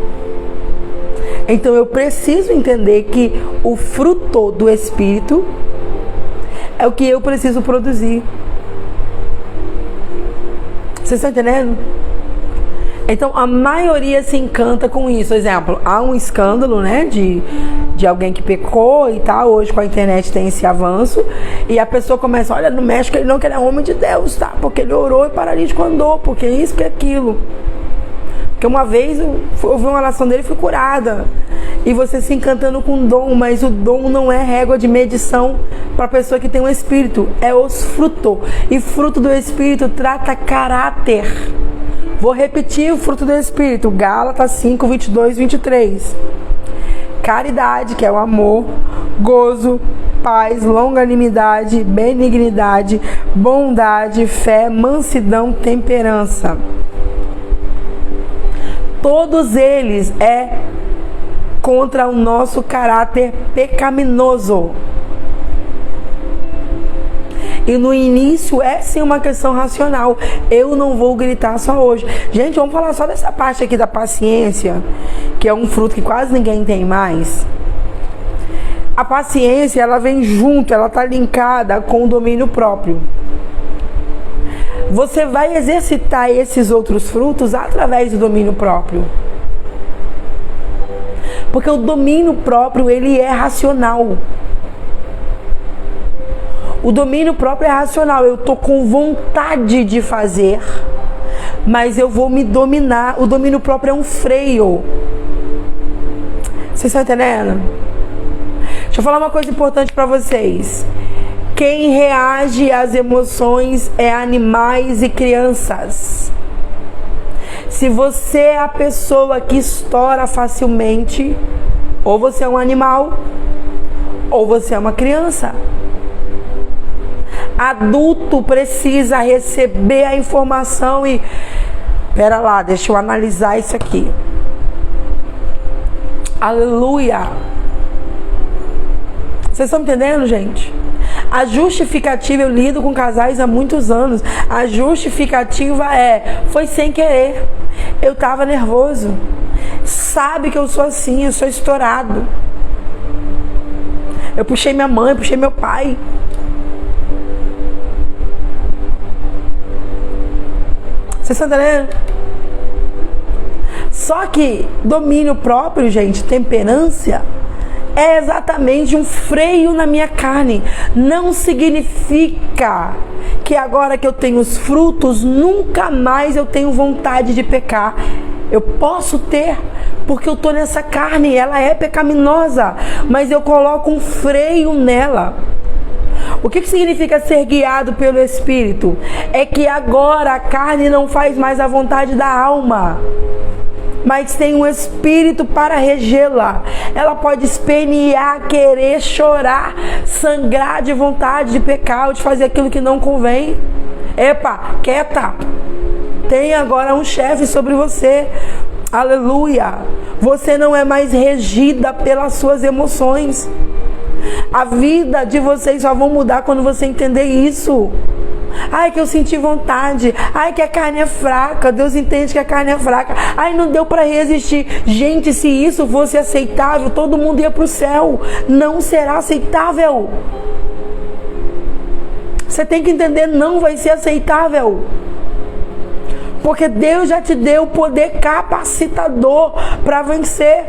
Então eu preciso entender que o fruto do Espírito é o que eu preciso produzir. Vocês estão entendendo? Então a maioria se encanta com isso. Exemplo, há um escândalo, né, de alguém que pecou e tal. Hoje com a internet tem esse avanço. E a pessoa começa: olha, no México ele não, que ele é homem de Deus, tá? Porque ele orou e paralítico andou, porque isso, porque aquilo. Porque uma vez eu ouvi uma oração dele e fui curada. E você se encantando com o dom, mas o dom não é régua de medição para a pessoa que tem um espírito. É os frutos. E fruto do Espírito trata caráter. Vou repetir o fruto do Espírito. Gálatas 5, 22, 23. Caridade, que é o amor. Gozo, paz, longanimidade, benignidade, bondade, fé, mansidão, temperança. Todos eles é contra o nosso caráter pecaminoso. E no início é sim uma questão racional. Eu não vou gritar só hoje. Gente, vamos falar só dessa parte aqui da paciência, que é um fruto que quase ninguém tem mais. A paciência, ela vem junto, ela está linkada com o domínio próprio. Você vai exercitar esses outros frutos através do domínio próprio. Porque o domínio próprio, ele é racional. O domínio próprio é racional. Eu estou com vontade de fazer, mas eu vou me dominar. O domínio próprio é um freio. Vocês estão entendendo? Deixa eu falar uma coisa importante para vocês. Quem reage às emoções é animais e crianças. Se você é a pessoa que estoura facilmente, ou você é um animal, ou você é uma criança. Adulto precisa receber a informação e... Pera lá, deixa eu analisar isso aqui. Aleluia! Vocês estão entendendo, gente? A justificativa, eu lido com casais há muitos anos. A justificativa foi sem querer. Eu estava nervoso. Sabe que eu sou assim, eu sou estourado. eu puxei minha mãe, puxei meu pai. Vocês estão entendendo? Só que domínio próprio, gente, temperança, é exatamente um freio na minha carne. Não significa que agora que eu tenho os frutos, nunca mais eu tenho vontade de pecar. Eu posso ter, porque eu estou nessa carne, ela é pecaminosa, mas eu coloco um freio nela. O que significa ser guiado pelo Espírito? É que agora a carne não faz mais a vontade da alma, mas tem um Espírito para regê-la. Ela pode espernear, querer, chorar, sangrar de vontade de pecar ou de fazer aquilo que não convém. Epa, quieta! Tem agora um chefe sobre você. Aleluia! Você não é mais regida pelas suas emoções. A vida de vocês só vão mudar quando você entender isso. Ai, que eu senti vontade. Ai, que a carne é fraca. Deus entende que a carne é fraca. Ai, não deu para resistir. Gente, se isso fosse aceitável, todo mundo ia para o céu. Não será aceitável. Você tem que entender, não vai ser aceitável. Porque Deus já te deu o poder capacitador para vencer.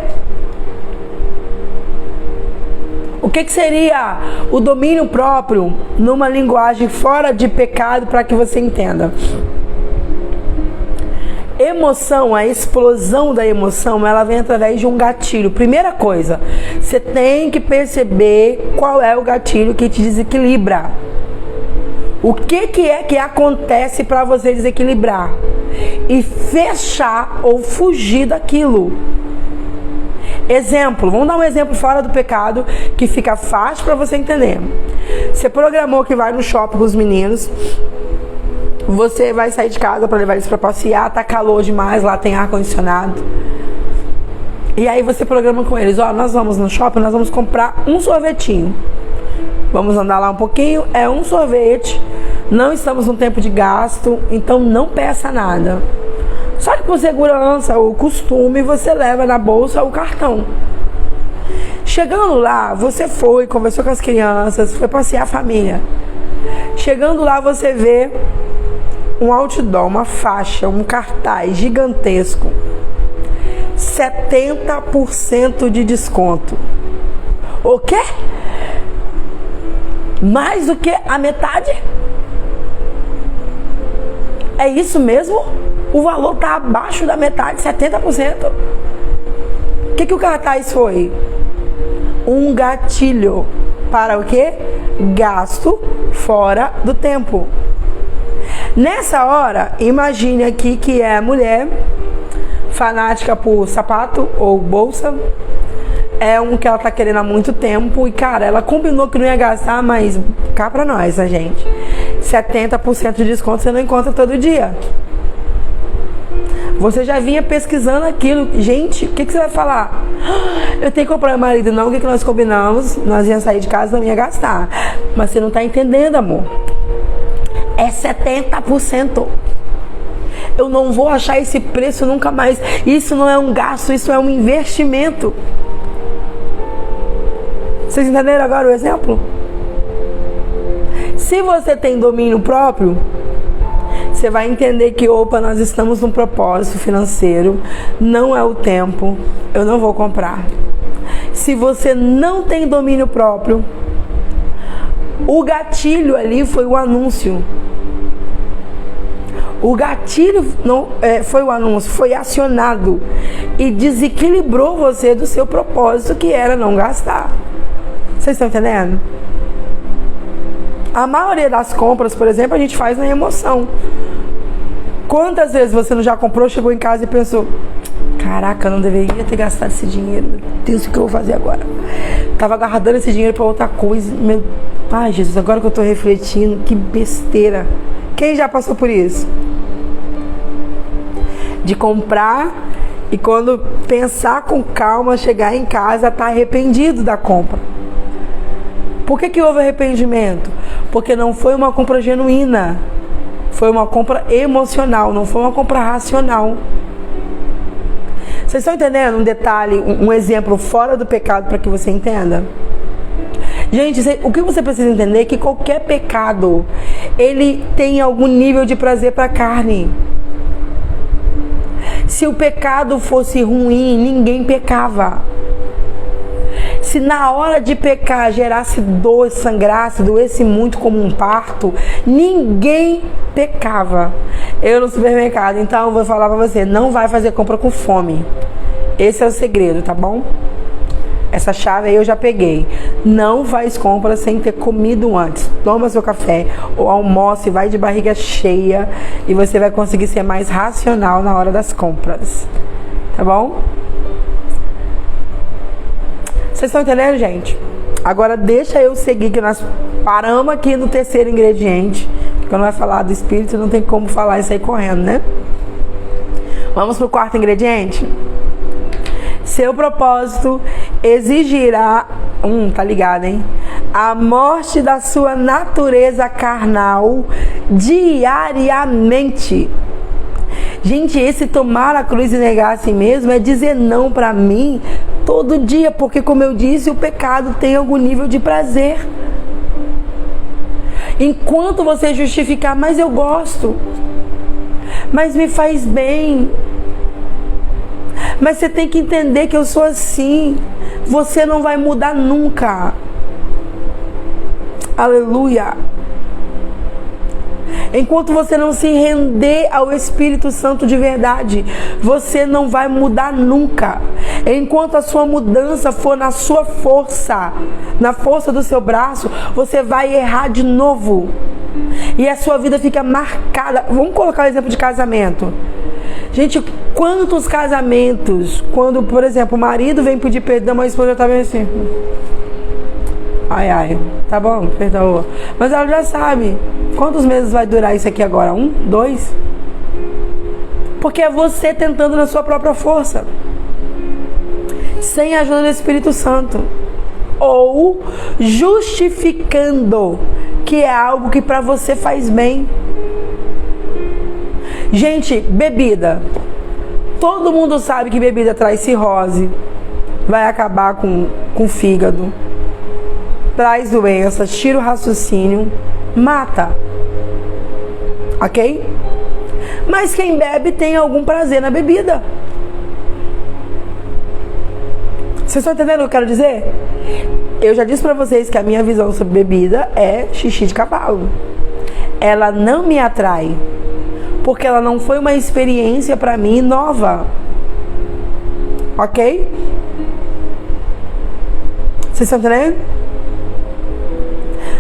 O que seria o domínio próprio numa linguagem fora de pecado, para que você entenda? Emoção, a explosão da emoção, ela vem através de um gatilho. Primeira coisa, você tem que perceber qual é o gatilho que te desequilibra. O que é que acontece para você desequilibrar? E fechar ou fugir daquilo. Exemplo, vamos dar um exemplo fora do pecado que fica fácil para você entender. Você programou que vai no shopping com os meninos, você vai sair de casa para levar eles para passear, tá calor demais, lá tem ar-condicionado. E aí você programa com eles, ó, nós vamos no shopping, nós vamos comprar um sorvetinho. Vamos andar lá um pouquinho, é um sorvete, não estamos num tempo de gasto, então não peça nada. Só que por segurança, o costume, você leva na bolsa o cartão. Chegando lá, você foi, conversou com as crianças, foi passear a família. Chegando lá, você vê um outdoor, uma faixa, um cartaz gigantesco. 70% de desconto. O quê? Mais do que a metade? É isso mesmo? O valor está abaixo da metade, 70%. O que o cartaz foi? Um gatilho para o quê? Gasto fora do tempo. Nessa hora, imagine aqui que é a mulher fanática por sapato ou bolsa. É um que ela tá querendo há muito tempo. E, cara, ela combinou que não ia gastar, mas cá pra nós, a gente. 70% de desconto você não encontra todo dia. Você já vinha pesquisando aquilo. Gente, o que você vai falar? Eu tenho que comprar meu marido. Não, o que nós combinamos? Nós íamos sair de casa, não ia gastar. Mas você não tá entendendo, amor. É 70%. Eu não vou achar esse preço nunca mais. Isso não é um gasto, isso é um investimento. Vocês entenderam agora o exemplo? Se você tem domínio próprio, você vai entender que, opa, nós estamos num propósito financeiro, não é o tempo, eu não vou comprar. Se você não tem domínio próprio, o gatilho ali foi o anúncio. O gatilho não foi o anúncio, foi acionado e desequilibrou você do seu propósito, que era não gastar. Vocês estão entendendo? A maioria das compras, por exemplo, a gente faz na emoção. Quantas vezes você não já comprou, chegou em casa e pensou: caraca, eu não deveria ter gastado esse dinheiro. Meu Deus, o que eu vou fazer agora? Tava guardando esse dinheiro para outra coisa. Meu pai, Jesus, agora que eu tô refletindo, que besteira. Quem já passou por isso? De comprar e quando pensar com calma, chegar em casa, tá arrependido da compra. Por que houve arrependimento? Porque não foi uma compra genuína. Foi uma compra emocional, não foi uma compra racional. Vocês estão entendendo um detalhe, um exemplo fora do pecado para que você entenda? Gente, o que você precisa entender é que qualquer pecado, ele tem algum nível de prazer para a carne. Se o pecado fosse ruim, ninguém pecava. Se na hora de pecar gerasse dor, sangrasse, doesse muito como um parto, ninguém pecava. Eu no supermercado, então eu vou falar pra você, não vai fazer compra com fome. Esse é o segredo, tá bom? Essa chave aí eu já peguei. Não faz compra sem ter comido antes. Toma seu café ou almoce, vai de barriga cheia e você vai conseguir ser mais racional na hora das compras. Tá bom? Vocês estão entendendo, gente? Agora deixa eu seguir, que nós paramos aqui no terceiro ingrediente. Quando vai falar do espírito, não tem como falar isso aí correndo, né? Vamos pro quarto ingrediente? Seu propósito exigirá, tá ligado, hein? A morte da sua natureza carnal diariamente. Gente, esse tomar a cruz e negar a si mesmo é dizer não pra mim todo dia, porque como eu disse, o pecado tem algum nível de prazer. Enquanto você justificar, mas eu gosto, mas me faz bem, mas você tem que entender que eu sou assim, você não vai mudar nunca. Aleluia. Enquanto você não se render ao Espírito Santo de verdade, você não vai mudar nunca. Enquanto a sua mudança for na sua força, na força do seu braço, você vai errar de novo. E a sua vida fica marcada. Vamos colocar o exemplo de casamento. Gente, quantos casamentos, quando, por exemplo, o marido vem pedir perdão, a esposa tá bem assim. Ai, tá bom, perdoa. Mas ela já sabe. Quantos meses vai durar isso aqui agora? 1, 2? Porque é você tentando na sua própria força, sem a ajuda do Espírito Santo, ou justificando que é algo que para você faz bem. Gente, bebida. Todo mundo sabe que bebida traz cirrose, vai acabar com o fígado, traz doenças, tira o raciocínio, mata. Ok? Mas quem bebe tem algum prazer na bebida. Vocês estão entendendo o que eu quero dizer? Eu já disse pra vocês que a minha visão sobre bebida é xixi de cavalo. Ela não me atrai, porque ela não foi uma experiência pra mim nova. Ok? Vocês estão entendendo?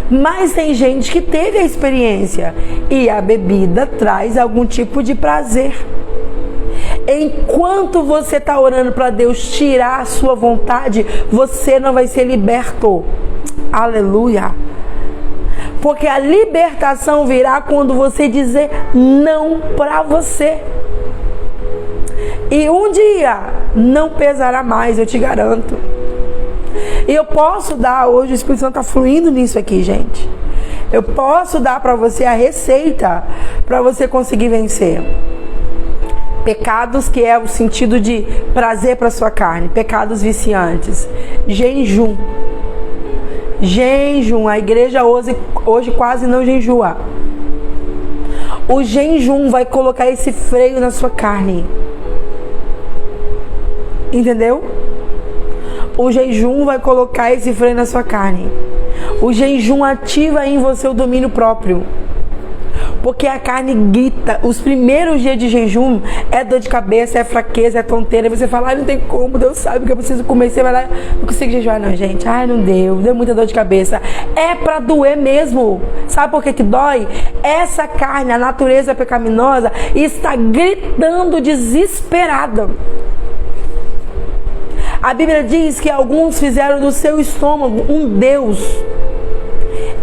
Mas tem gente que teve a experiência e a bebida traz algum tipo de prazer. Enquanto você está orando para Deus tirar a sua vontade, você não vai ser liberto. Aleluia. Porque a libertação virá quando você dizer não para você. E um dia não pesará mais, eu te garanto. E eu posso dar, hoje o Espírito Santo está fluindo nisso aqui, gente. Eu posso dar para você a receita para você conseguir vencer. Pecados que é o sentido de prazer para sua carne. Pecados viciantes. Jejum. Jejum. A igreja hoje quase não jejua. O jejum vai colocar esse freio na sua carne. Entendeu? O jejum vai colocar esse freio na sua carne. O jejum ativa em você o domínio próprio. Porque a carne grita. Os primeiros dias de jejum é dor de cabeça, é fraqueza, é tonteira. Você fala, não tem como, Deus sabe que eu preciso comer. Você vai lá, não consigo jejuar não, gente. Não deu muita dor de cabeça. É pra doer mesmo. Sabe por que dói? Essa carne, a natureza pecaminosa, está gritando desesperada. A Bíblia diz que alguns fizeram do seu estômago um Deus.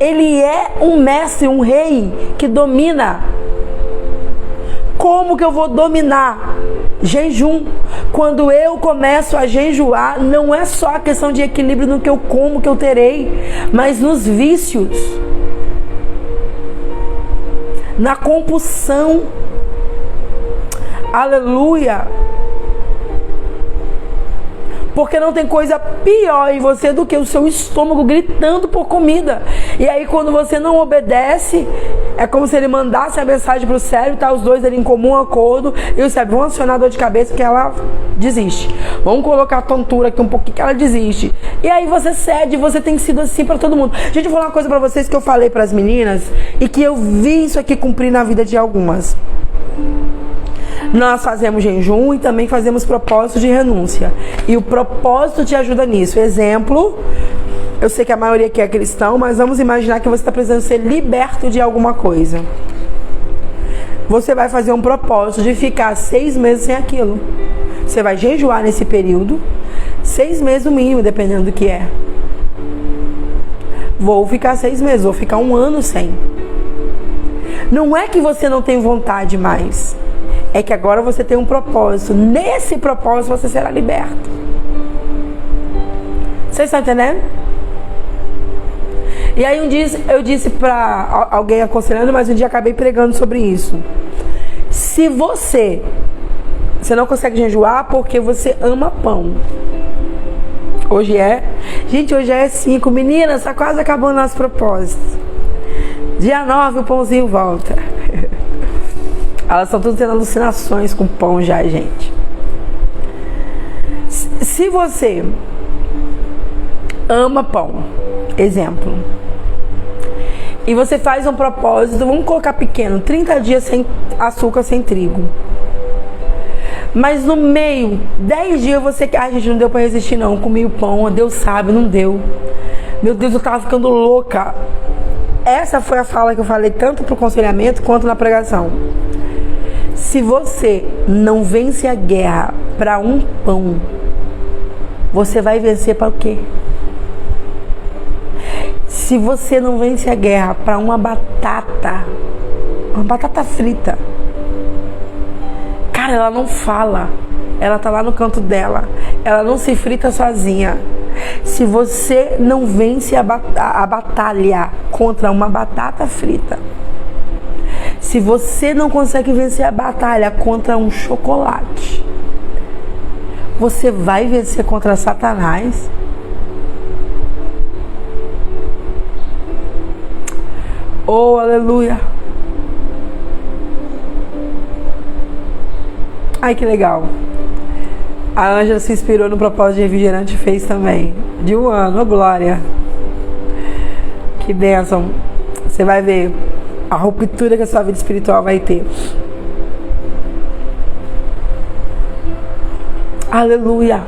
Ele é um mestre, um rei que domina. Como que eu vou dominar? Jejum. Quando eu começo a jejuar, não é só a questão de equilíbrio no que eu como, que eu terei, mas nos vícios, na compulsão. Aleluia. Porque não tem coisa pior em você do que o seu estômago gritando por comida. E aí quando você não obedece, é como se ele mandasse a mensagem pro cérebro, tá os dois ali em comum acordo, e o cérebro, vamos acionar a dor de cabeça que ela desiste. Vamos colocar a tontura aqui um pouquinho que ela desiste. E aí você cede, você tem sido assim para todo mundo. Gente, eu vou falar uma coisa para vocês que eu falei para as meninas e que eu vi isso aqui cumprir na vida de algumas. Nós fazemos jejum e também fazemos propósito de renúncia. E o propósito te ajuda nisso. Exemplo, eu sei que a maioria aqui é cristão, mas vamos imaginar que você está precisando ser liberto de alguma coisa. Você vai fazer um propósito de ficar 6 meses sem aquilo. Você vai jejuar nesse período, 6 meses no mínimo, dependendo do que é. Vou ficar 6 meses, vou ficar 1 ano sem. Não é que você não tem vontade mais. É que agora você tem um propósito. Nesse propósito você será liberto. Vocês estão entendendo? E aí um dia eu disse pra alguém aconselhando, mas um dia acabei pregando sobre isso. Se você não consegue jejuar porque você ama pão. Hoje é? Gente, hoje é 5. Meninas, tá quase acabando nosso propósito. Dia 9 o pãozinho volta. Elas estão todas tendo alucinações com pão já, gente. Se você ama pão, exemplo, e você faz um propósito, vamos colocar pequeno, 30 dias sem açúcar, sem trigo. Mas no meio, 10 dias você... Ai, gente, não deu pra resistir não, comi o pão, Deus sabe, não deu. Meu Deus, eu tava ficando louca. Essa foi a fala que eu falei tanto pro aconselhamento quanto na pregação. Se você não vence a guerra para um pão, você vai vencer para o quê? Se você não vence a guerra para uma batata frita, cara, ela não fala, ela tá lá no canto dela, ela não se frita sozinha. Se você não vence a batalha contra uma batata frita, se você não consegue vencer a batalha contra um chocolate, você vai vencer contra Satanás? Oh, aleluia! Ai, que legal! A Ângela se inspirou no propósito de refrigerante e fez também. De 1 ano, oh, glória! Que bênção! Você vai ver a ruptura que a sua vida espiritual vai ter. Aleluia!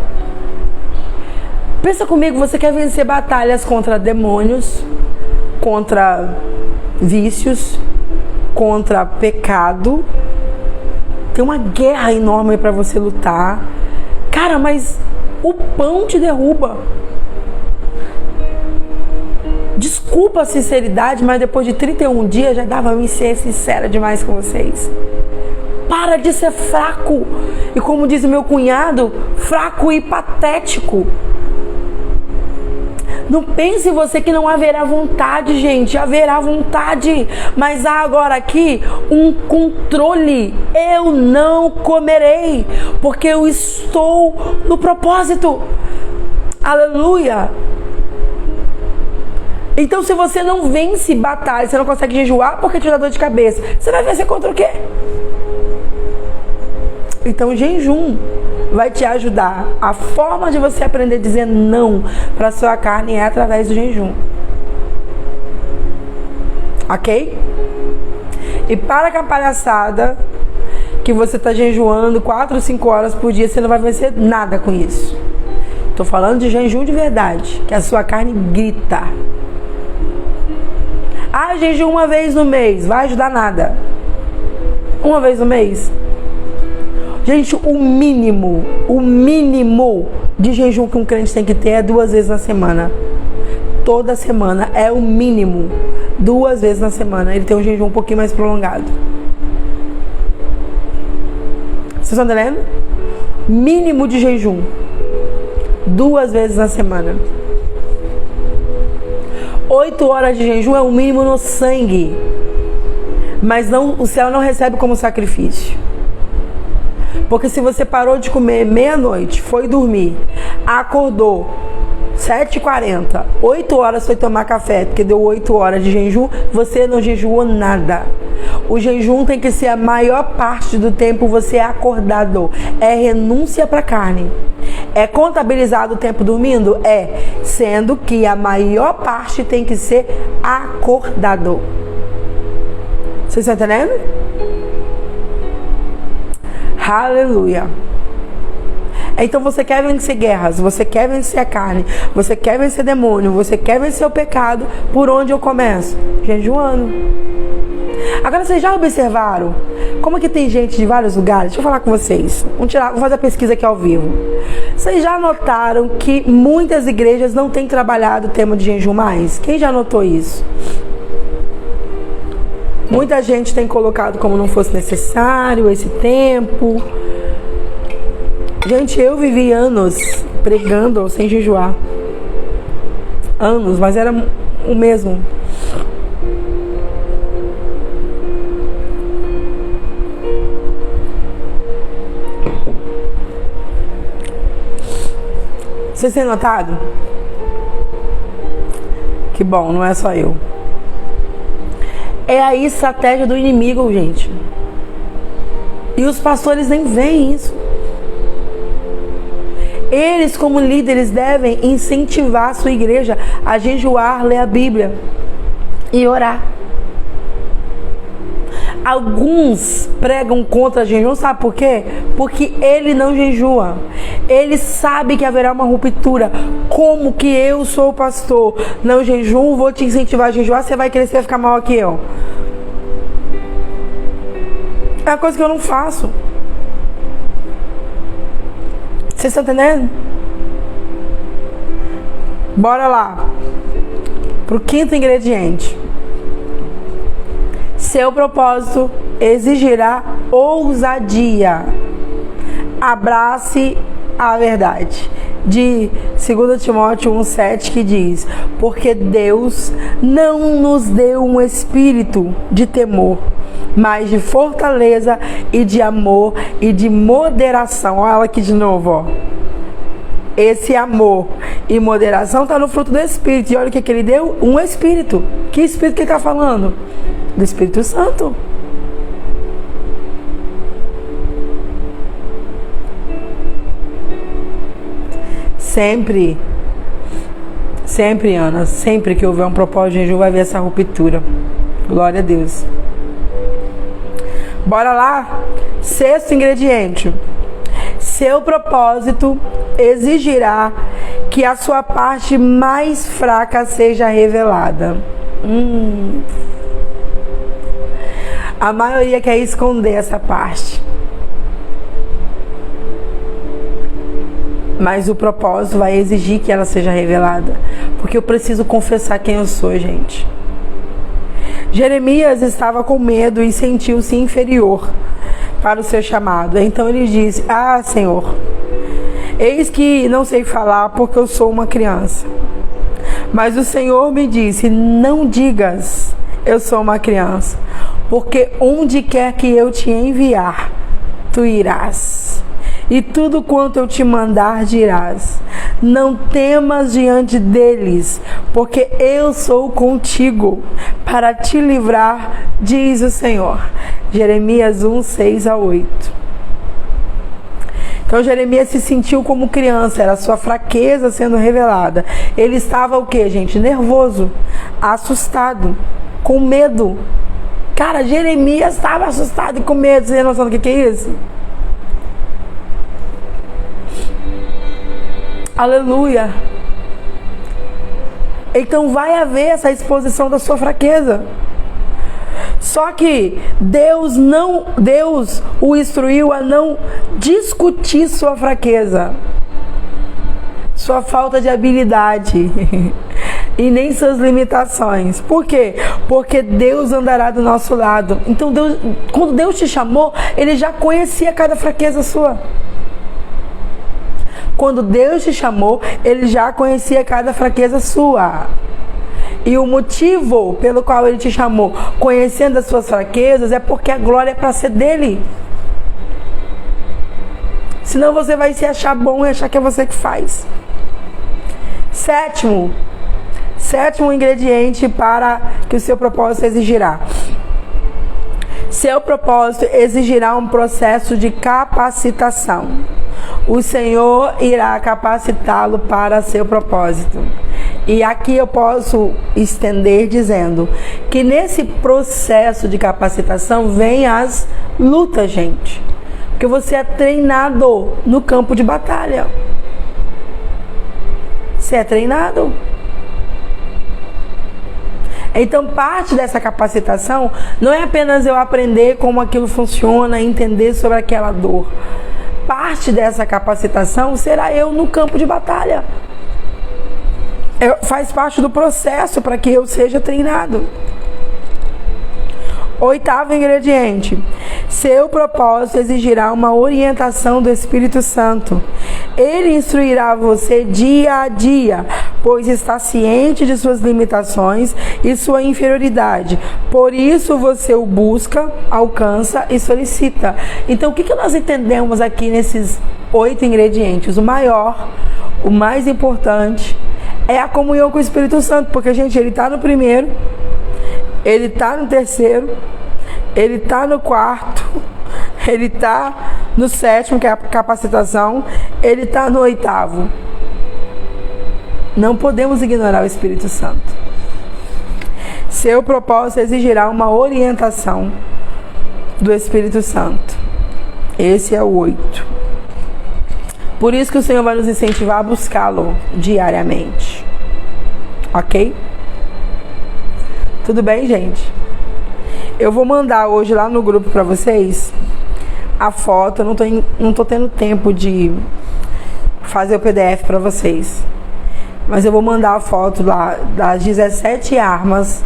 Pensa comigo, você quer vencer batalhas contra demônios, contra vícios, contra pecado. Tem uma guerra enorme para você lutar. Cara, mas o pão te derruba. Desculpa a sinceridade, mas depois de 31 dias já dava pra ser sincera demais com vocês. Para de ser fraco. E como diz meu cunhado, fraco e patético. Não pense você que não haverá vontade, gente. Haverá vontade. Mas há agora aqui um controle. Eu não comerei, porque eu estou no propósito. Aleluia. Então, se você não vence batalha, você não consegue jejuar porque te dá dor de cabeça, você vai vencer contra o quê? Então, o jejum vai te ajudar. A forma de você aprender a dizer não para a sua carne é através do jejum. Ok? E para com a palhaçada que você está jejuando 4 ou 5 horas por dia, você não vai vencer nada com isso. Estou falando de jejum de verdade, que a sua carne grita. Ah, jejum 1 vez no mês, vai ajudar nada. 1 vez no mês. Gente, o mínimo de jejum que um crente tem que ter é 2 vezes na semana. Toda semana é o mínimo. 2 vezes na semana. Ele tem um jejum um pouquinho mais prolongado. Vocês estão entendendo? Mínimo de jejum. 2 vezes na semana. 8 horas de jejum é o mínimo no sangue. Mas não, o céu não recebe como sacrifício. Porque se você parou de comer meia-noite, foi dormir, acordou 7h40, 8 horas foi tomar café, porque deu 8 horas de jejum, você não jejuou nada. O jejum tem que ser a maior parte do tempo você é acordado. É renúncia para a carne. É contabilizado o tempo dormindo? É. Sendo que a maior parte tem que ser acordado. Vocês estão entendendo? Aleluia. Então você quer vencer guerras, você quer vencer a carne, você quer vencer demônio, você quer vencer o pecado, por onde eu começo? Jejuando. Agora vocês já observaram como é que tem gente de vários lugares? Deixa eu falar com vocês. Vamos fazer a pesquisa aqui ao vivo. Vocês já notaram que muitas igrejas não têm trabalhado o tema de jejum mais? Quem já notou isso? Muita gente tem colocado como não fosse necessário esse tempo. Gente, eu vivi anos pregando sem jejuar. Anos, mas era o mesmo. Vocês têm notado? Que bom, não é só eu. É a estratégia do inimigo, gente. E os pastores nem veem isso. Eles, como líderes, devem incentivar a sua igreja a jejuar, ler a Bíblia e orar. Alguns pregam contra jejum, sabe por quê? Porque ele não jejua. Ele sabe que haverá uma ruptura. Como que eu sou pastor, não jejuo, vou te incentivar a jejuar, você vai crescer e ficar maior que eu? É uma coisa que eu não faço. Vocês estão entendendo? Bora lá pro quinto ingrediente. Seu propósito exigirá ousadia. Abrace a verdade. De 2 Timóteo 1,7 que diz: porque Deus não nos deu um espírito de temor, mas de fortaleza e de amor e de moderação. Olha ela aqui de novo, ó. Esse amor e moderação está no fruto do Espírito. E olha o que ele deu: um Espírito. Que Espírito que ele está falando? Do Espírito Santo. Sempre, Ana, sempre que houver um propósito de jejum, vai haver essa ruptura. Glória a Deus. Bora lá? Sexto ingrediente. Seu propósito exigirá que a sua parte mais fraca seja revelada. A maioria quer esconder essa parte. Mas o propósito vai exigir que ela seja revelada. Porque eu preciso confessar quem eu sou, gente. Jeremias estava com medo e sentiu-se inferior para o seu chamado. Então ele disse: ah, Senhor, eis que não sei falar porque eu sou uma criança. Mas o Senhor me disse: não digas, eu sou uma criança, porque onde quer que eu te enviar, tu irás. E tudo quanto eu te mandar dirás. Não temas diante deles, porque eu sou contigo para te livrar, diz o Senhor. Jeremias 1:6-8. Então Jeremias se sentiu como criança, era a sua fraqueza sendo revelada. Ele estava o quê, gente? Nervoso, assustado, com medo. Cara, Jeremias estava assustado e com medo. Você tem noção do que é isso? Aleluia. Então vai haver essa exposição da sua fraqueza. Só que Deus o instruiu a não discutir sua fraqueza, sua falta de habilidade e nem suas limitações. Por quê? Porque Deus andará do nosso lado. Então quando Deus te chamou, Ele já conhecia cada fraqueza sua. Quando Deus te chamou, Ele já conhecia cada fraqueza sua. E o motivo pelo qual Ele te chamou, conhecendo as suas fraquezas, é porque a glória é para ser dEle. Senão você vai se achar bom e achar que é você que faz. Sétimo ingrediente para que o seu propósito exigirá. Seu propósito exigirá um processo de capacitação. O Senhor irá capacitá-lo para seu propósito. E aqui eu posso estender dizendo que nesse processo de capacitação vem as lutas, gente. Porque você é treinado no campo de batalha. Você é treinado. Então, parte dessa capacitação não é apenas eu aprender como aquilo funciona, entender sobre aquela dor. Parte dessa capacitação será eu no campo de batalha. Faz parte do processo para que eu seja treinado. Oitavo ingrediente. Seu propósito exigirá uma orientação do Espírito Santo. Ele instruirá você dia a dia, pois está ciente de suas limitações e sua inferioridade. Por isso você o busca, alcança e solicita. Então, o que nós entendemos aqui nesses 8 ingredientes? O maior, o mais importante, é a comunhão com o Espírito Santo. Porque, gente, ele está no primeiro, ele está no terceiro, ele está no quarto, ele está no sétimo, que é a capacitação, ele está no oitavo. Não podemos ignorar o Espírito Santo. Seu propósito exigirá uma orientação do Espírito Santo. Esse é o 8. Por isso que o Senhor vai nos incentivar a buscá-lo diariamente. Ok? Tudo bem, gente? Eu vou mandar hoje lá no grupo para vocês a foto. Eu não tô tendo tempo de fazer o PDF para vocês. Mas eu vou mandar a foto lá das 17 armas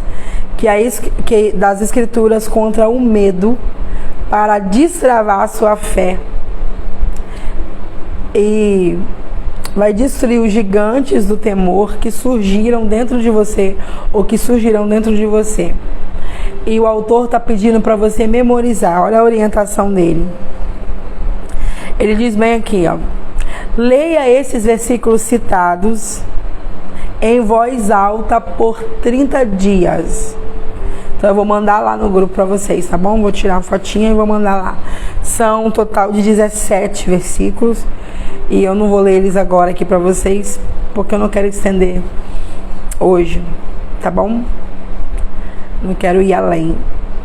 das Escrituras contra o medo para destravar a sua fé. E vai destruir os gigantes do temor que surgiram dentro de você ou que surgirão dentro de você. E o autor está pedindo para você memorizar. Olha a orientação dele. Ele diz bem aqui, ó. Leia esses versículos citados em voz alta por 30 dias. Então eu vou mandar lá no grupo para vocês, tá bom? Vou tirar uma fotinha e vou mandar lá. São um total de 17 versículos. E eu não vou ler eles agora aqui para vocês, porque eu não quero estender hoje, tá bom? Não quero ir além.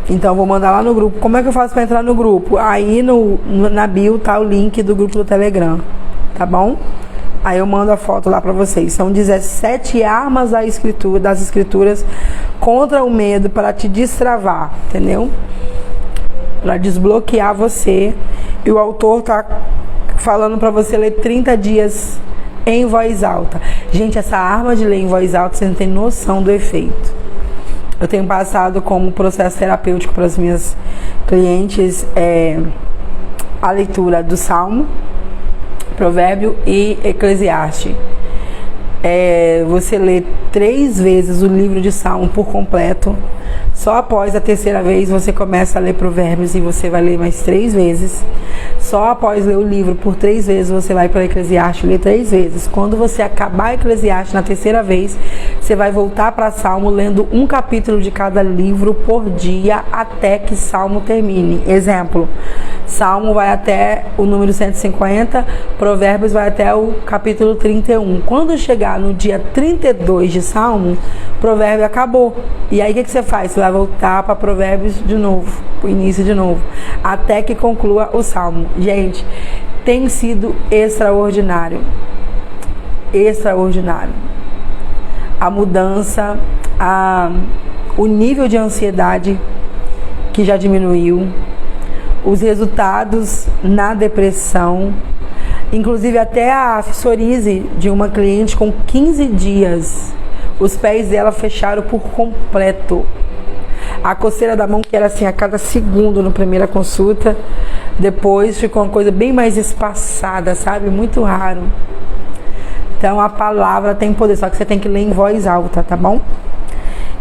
Então eu vou mandar lá no grupo. Como é que eu faço para entrar no grupo? Aí na bio tá o link do grupo do Telegram, tá bom? Aí eu mando a foto lá para vocês. São 17 armas das escrituras contra o medo para te destravar, entendeu? Para desbloquear você. E o autor tá falando para você ler 30 dias em voz alta. Gente, essa arma de ler em voz alta, você não tem noção do efeito. Eu tenho passado como processo terapêutico para as minhas clientes a leitura do Salmo, Provérbio e Eclesiastes. Você lê 3 vezes o livro de Salmo por completo. Só após a terceira vez você começa a ler Provérbios e você vai ler mais 3 vezes. Só após ler o livro por 3 vezes você vai para Eclesiastes ler 3 vezes. Quando você acabar Eclesiastes na terceira vez, você vai voltar para Salmo lendo um capítulo de cada livro por dia até que Salmo termine. Exemplo, Salmo vai até o número 150, Provérbios vai até o capítulo 31. Quando chegar no dia 32 de Salmo, Provérbio acabou. E aí o que você faz? Você vai voltar para Provérbios de novo, o início de novo, até que conclua o Salmo. Gente, tem sido extraordinário. Extraordinário. A mudança, o nível de ansiedade que já diminuiu, os resultados na depressão, inclusive até a psoríase de uma cliente com 15 dias, os pés dela fecharam por completo. A coceira da mão, que era assim a cada segundo na primeira consulta, depois ficou uma coisa bem mais espaçada, sabe? Muito raro. Então a palavra tem poder, só que você tem que ler em voz alta, tá bom?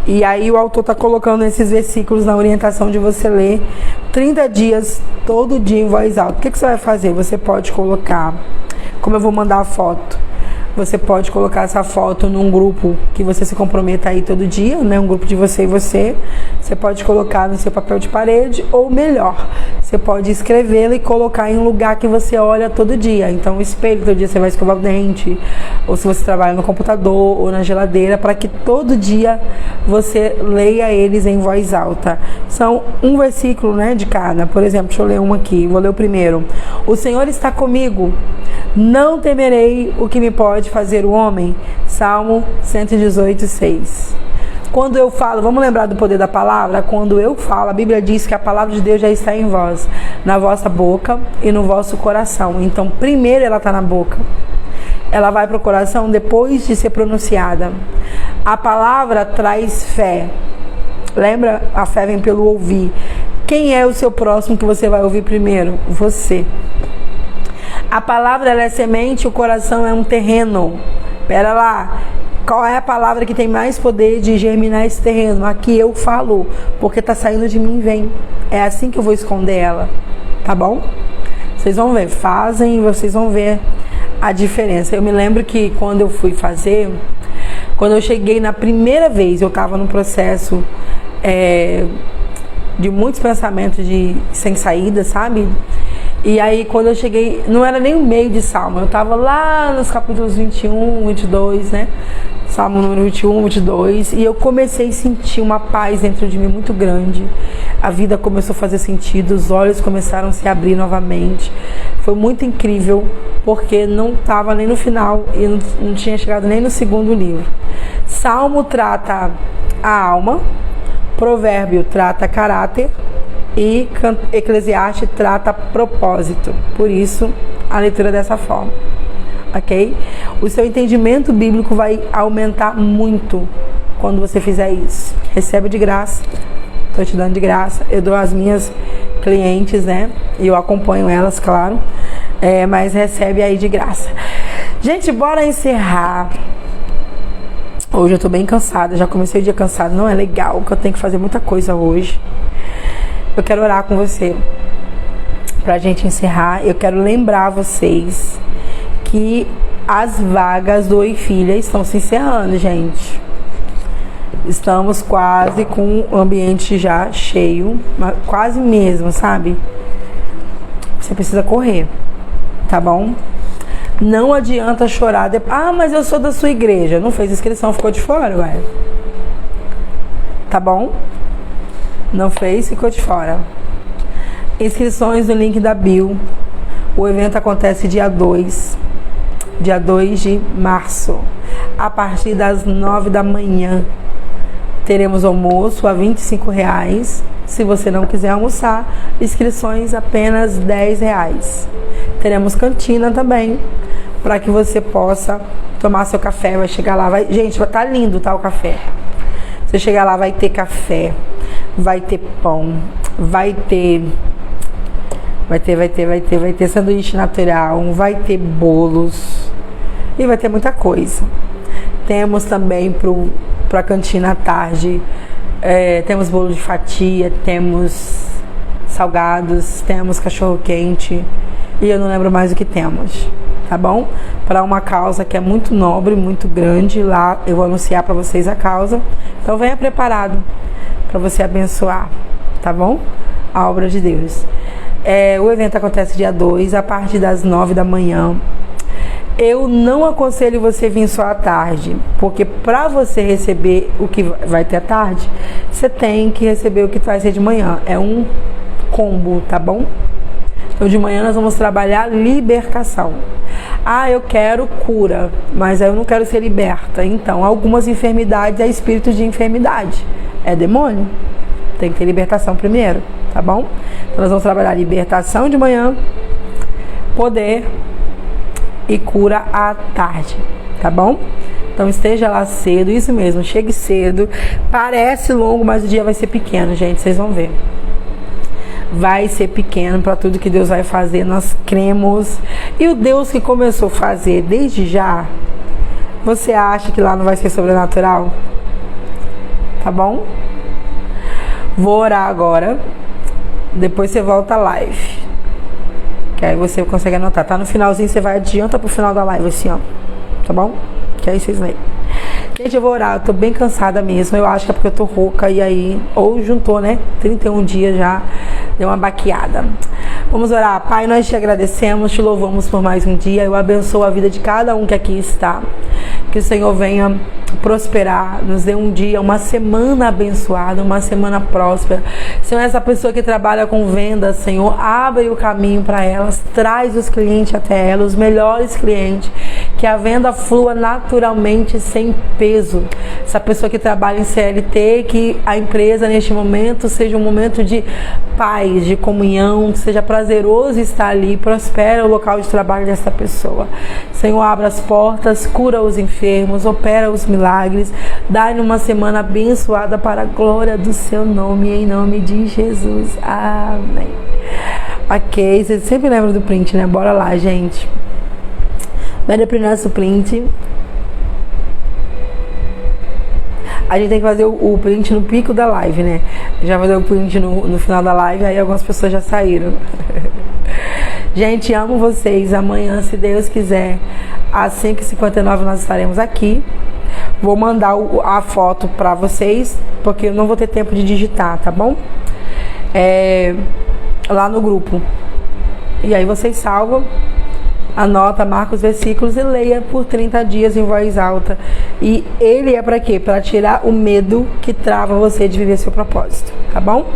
E aí o autor está colocando esses versículos na orientação de você ler 30 dias, todo dia em voz alta. O que você vai fazer? Você pode colocar, como eu vou mandar a foto, você pode colocar essa foto num grupo que você se comprometa aí todo dia, né? Um grupo de você e você. Você pode colocar no seu papel de parede, ou melhor, você pode escrevê-la e colocar em um lugar que você olha todo dia. Então, o espelho, todo dia você vai escovar o dente, ou se você trabalha no computador ou na geladeira, para que todo dia você leia eles em voz alta. São um versículo, né, de cada. Por exemplo, deixa eu ler um aqui. Vou ler o primeiro. O Senhor está comigo. Não temerei o que me pode fazer o homem. Salmo 118, 6. Quando eu falo, vamos lembrar do poder da palavra? Quando eu falo, a Bíblia diz que a palavra de Deus já está em vós, na vossa boca e no vosso coração. Então, primeiro ela está na boca. Ela vai para o coração depois de ser pronunciada. A palavra traz fé. Lembra? A fé vem pelo ouvir. Quem é o seu próximo que você vai ouvir primeiro? Você. A palavra ela é semente, o coração é um terreno. Pera lá. Qual é a palavra que tem mais poder de germinar esse terreno? Aqui eu falo, porque tá saindo de mim, vem. É assim que eu vou esconder ela, tá bom? Vocês vão ver, fazem e vocês vão ver a diferença. Eu me lembro que quando eu fui fazer, quando eu cheguei na primeira vez, eu estava num processo de muitos pensamentos sem saída, sabe? E aí, quando eu cheguei, não era nem o meio de Salmo, eu estava lá nos capítulos 21, 22, né? Salmo número 21, 22, e eu comecei a sentir uma paz dentro de mim muito grande. A vida começou a fazer sentido, os olhos começaram a se abrir novamente. Foi muito incrível, porque não estava nem no final e não tinha chegado nem no segundo livro. Salmo trata a alma, Provérbio trata caráter e Eclesiastes trata propósito. Por isso, a leitura dessa forma. Ok? O seu entendimento bíblico vai aumentar muito quando você fizer isso. Recebe de graça. Estou te dando de graça. Eu dou às minhas clientes, né? E eu acompanho elas, claro. Mas recebe aí de graça. Gente, bora encerrar. Hoje eu tô bem cansada. Já comecei o dia cansada. Não é legal, que eu tenho que fazer muita coisa hoje. Eu quero orar com você. Pra gente encerrar, eu quero lembrar vocês que as vagas do Oi Filha estão se encerrando, gente. Estamos quase com o ambiente já cheio, quase mesmo, sabe? Você precisa correr, tá bom? Não adianta chorar depois. Ah, mas eu sou da sua igreja. Não fez inscrição, ficou de fora, ué. Tá bom? Não fez, ficou de fora. Inscrições no link da bio. O evento acontece dia 2 de março, a partir das 9 da manhã. Teremos almoço a R$25. Se você não quiser almoçar, inscrições apenas R$10. Teremos cantina também, para que você possa tomar seu café. Vai chegar lá, gente, vai estar lindo, tá, o café. Você chegar lá, vai ter café, vai ter pão, vai ter sanduíche natural, vai ter bolos e vai ter muita coisa. Temos também para a cantina à tarde, temos bolo de fatia, temos salgados, temos cachorro quente e eu não lembro mais o que temos, tá bom? Para uma causa que é muito nobre, muito grande, lá eu vou anunciar para vocês a causa, então venha preparado para você abençoar, tá bom? A obra de Deus. O evento acontece dia 2, a partir das 9 da manhã. Eu não aconselho você vir só à tarde, porque para você receber o que vai ter à tarde, você tem que receber o que vai ser de manhã. É um combo, tá bom? Então de manhã nós vamos trabalhar libertação. Ah, eu quero cura, mas eu não quero ser liberta. Então, algumas enfermidades é espírito de enfermidade. É demônio. Tem que ter libertação primeiro, tá bom? Então nós vamos trabalhar libertação de manhã, poder e cura à tarde, tá bom? Então esteja lá cedo, isso mesmo, chegue cedo. Parece longo, mas o dia vai ser pequeno, gente, vocês vão ver. Vai ser pequeno para tudo que Deus vai fazer, nós cremos. E o Deus que começou a fazer desde já, você acha que lá não vai ser sobrenatural? Tá bom? Vou orar agora Depois você volta a live. Que aí você consegue anotar. Tá no finalzinho, você vai adianta pro final da live assim, ó. Tá bom? Que aí vocês leem. Gente, eu vou orar. Eu tô bem cansada mesmo. Eu acho que é porque eu tô rouca. E aí, ou juntou, né? 31 dias já. Deu uma baqueada. Vamos orar. Pai, nós te agradecemos, te louvamos por mais um dia. Eu abençoo a vida de cada um que aqui está. Que o Senhor venha prosperar, nos dê um dia, uma semana abençoada, uma semana próspera. Senhor, essa pessoa que trabalha com vendas, Senhor, abre o caminho para elas, traz os clientes até ela, os melhores clientes, que a venda flua naturalmente, sem peso. Essa pessoa que trabalha em CLT, que a empresa neste momento seja um momento de paz, de comunhão, que seja prazeroso estar ali, prospera o local de trabalho dessa pessoa. Senhor, abra as portas, cura os enfermos, opera os milagres, dá-lhe uma semana abençoada para a glória do seu nome, em nome de Jesus. Amém. Ok, vocês sempre lembram do print, né? Bora lá, gente. Manda pro nosso print. A gente tem que fazer o print no pico da live, né? Já fazer o print no final da live, aí algumas pessoas já saíram. Gente, amo vocês. Amanhã, se Deus quiser, às 5h59 nós estaremos aqui. Vou mandar a foto pra vocês, porque eu não vou ter tempo de digitar, tá bom? Lá no grupo. E aí vocês salvam, anota, marca os versículos e leia por 30 dias em voz alta. E ele é para quê? Para tirar o medo que trava você de viver seu propósito, tá bom?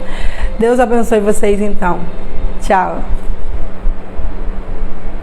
Deus abençoe vocês então. Tchau.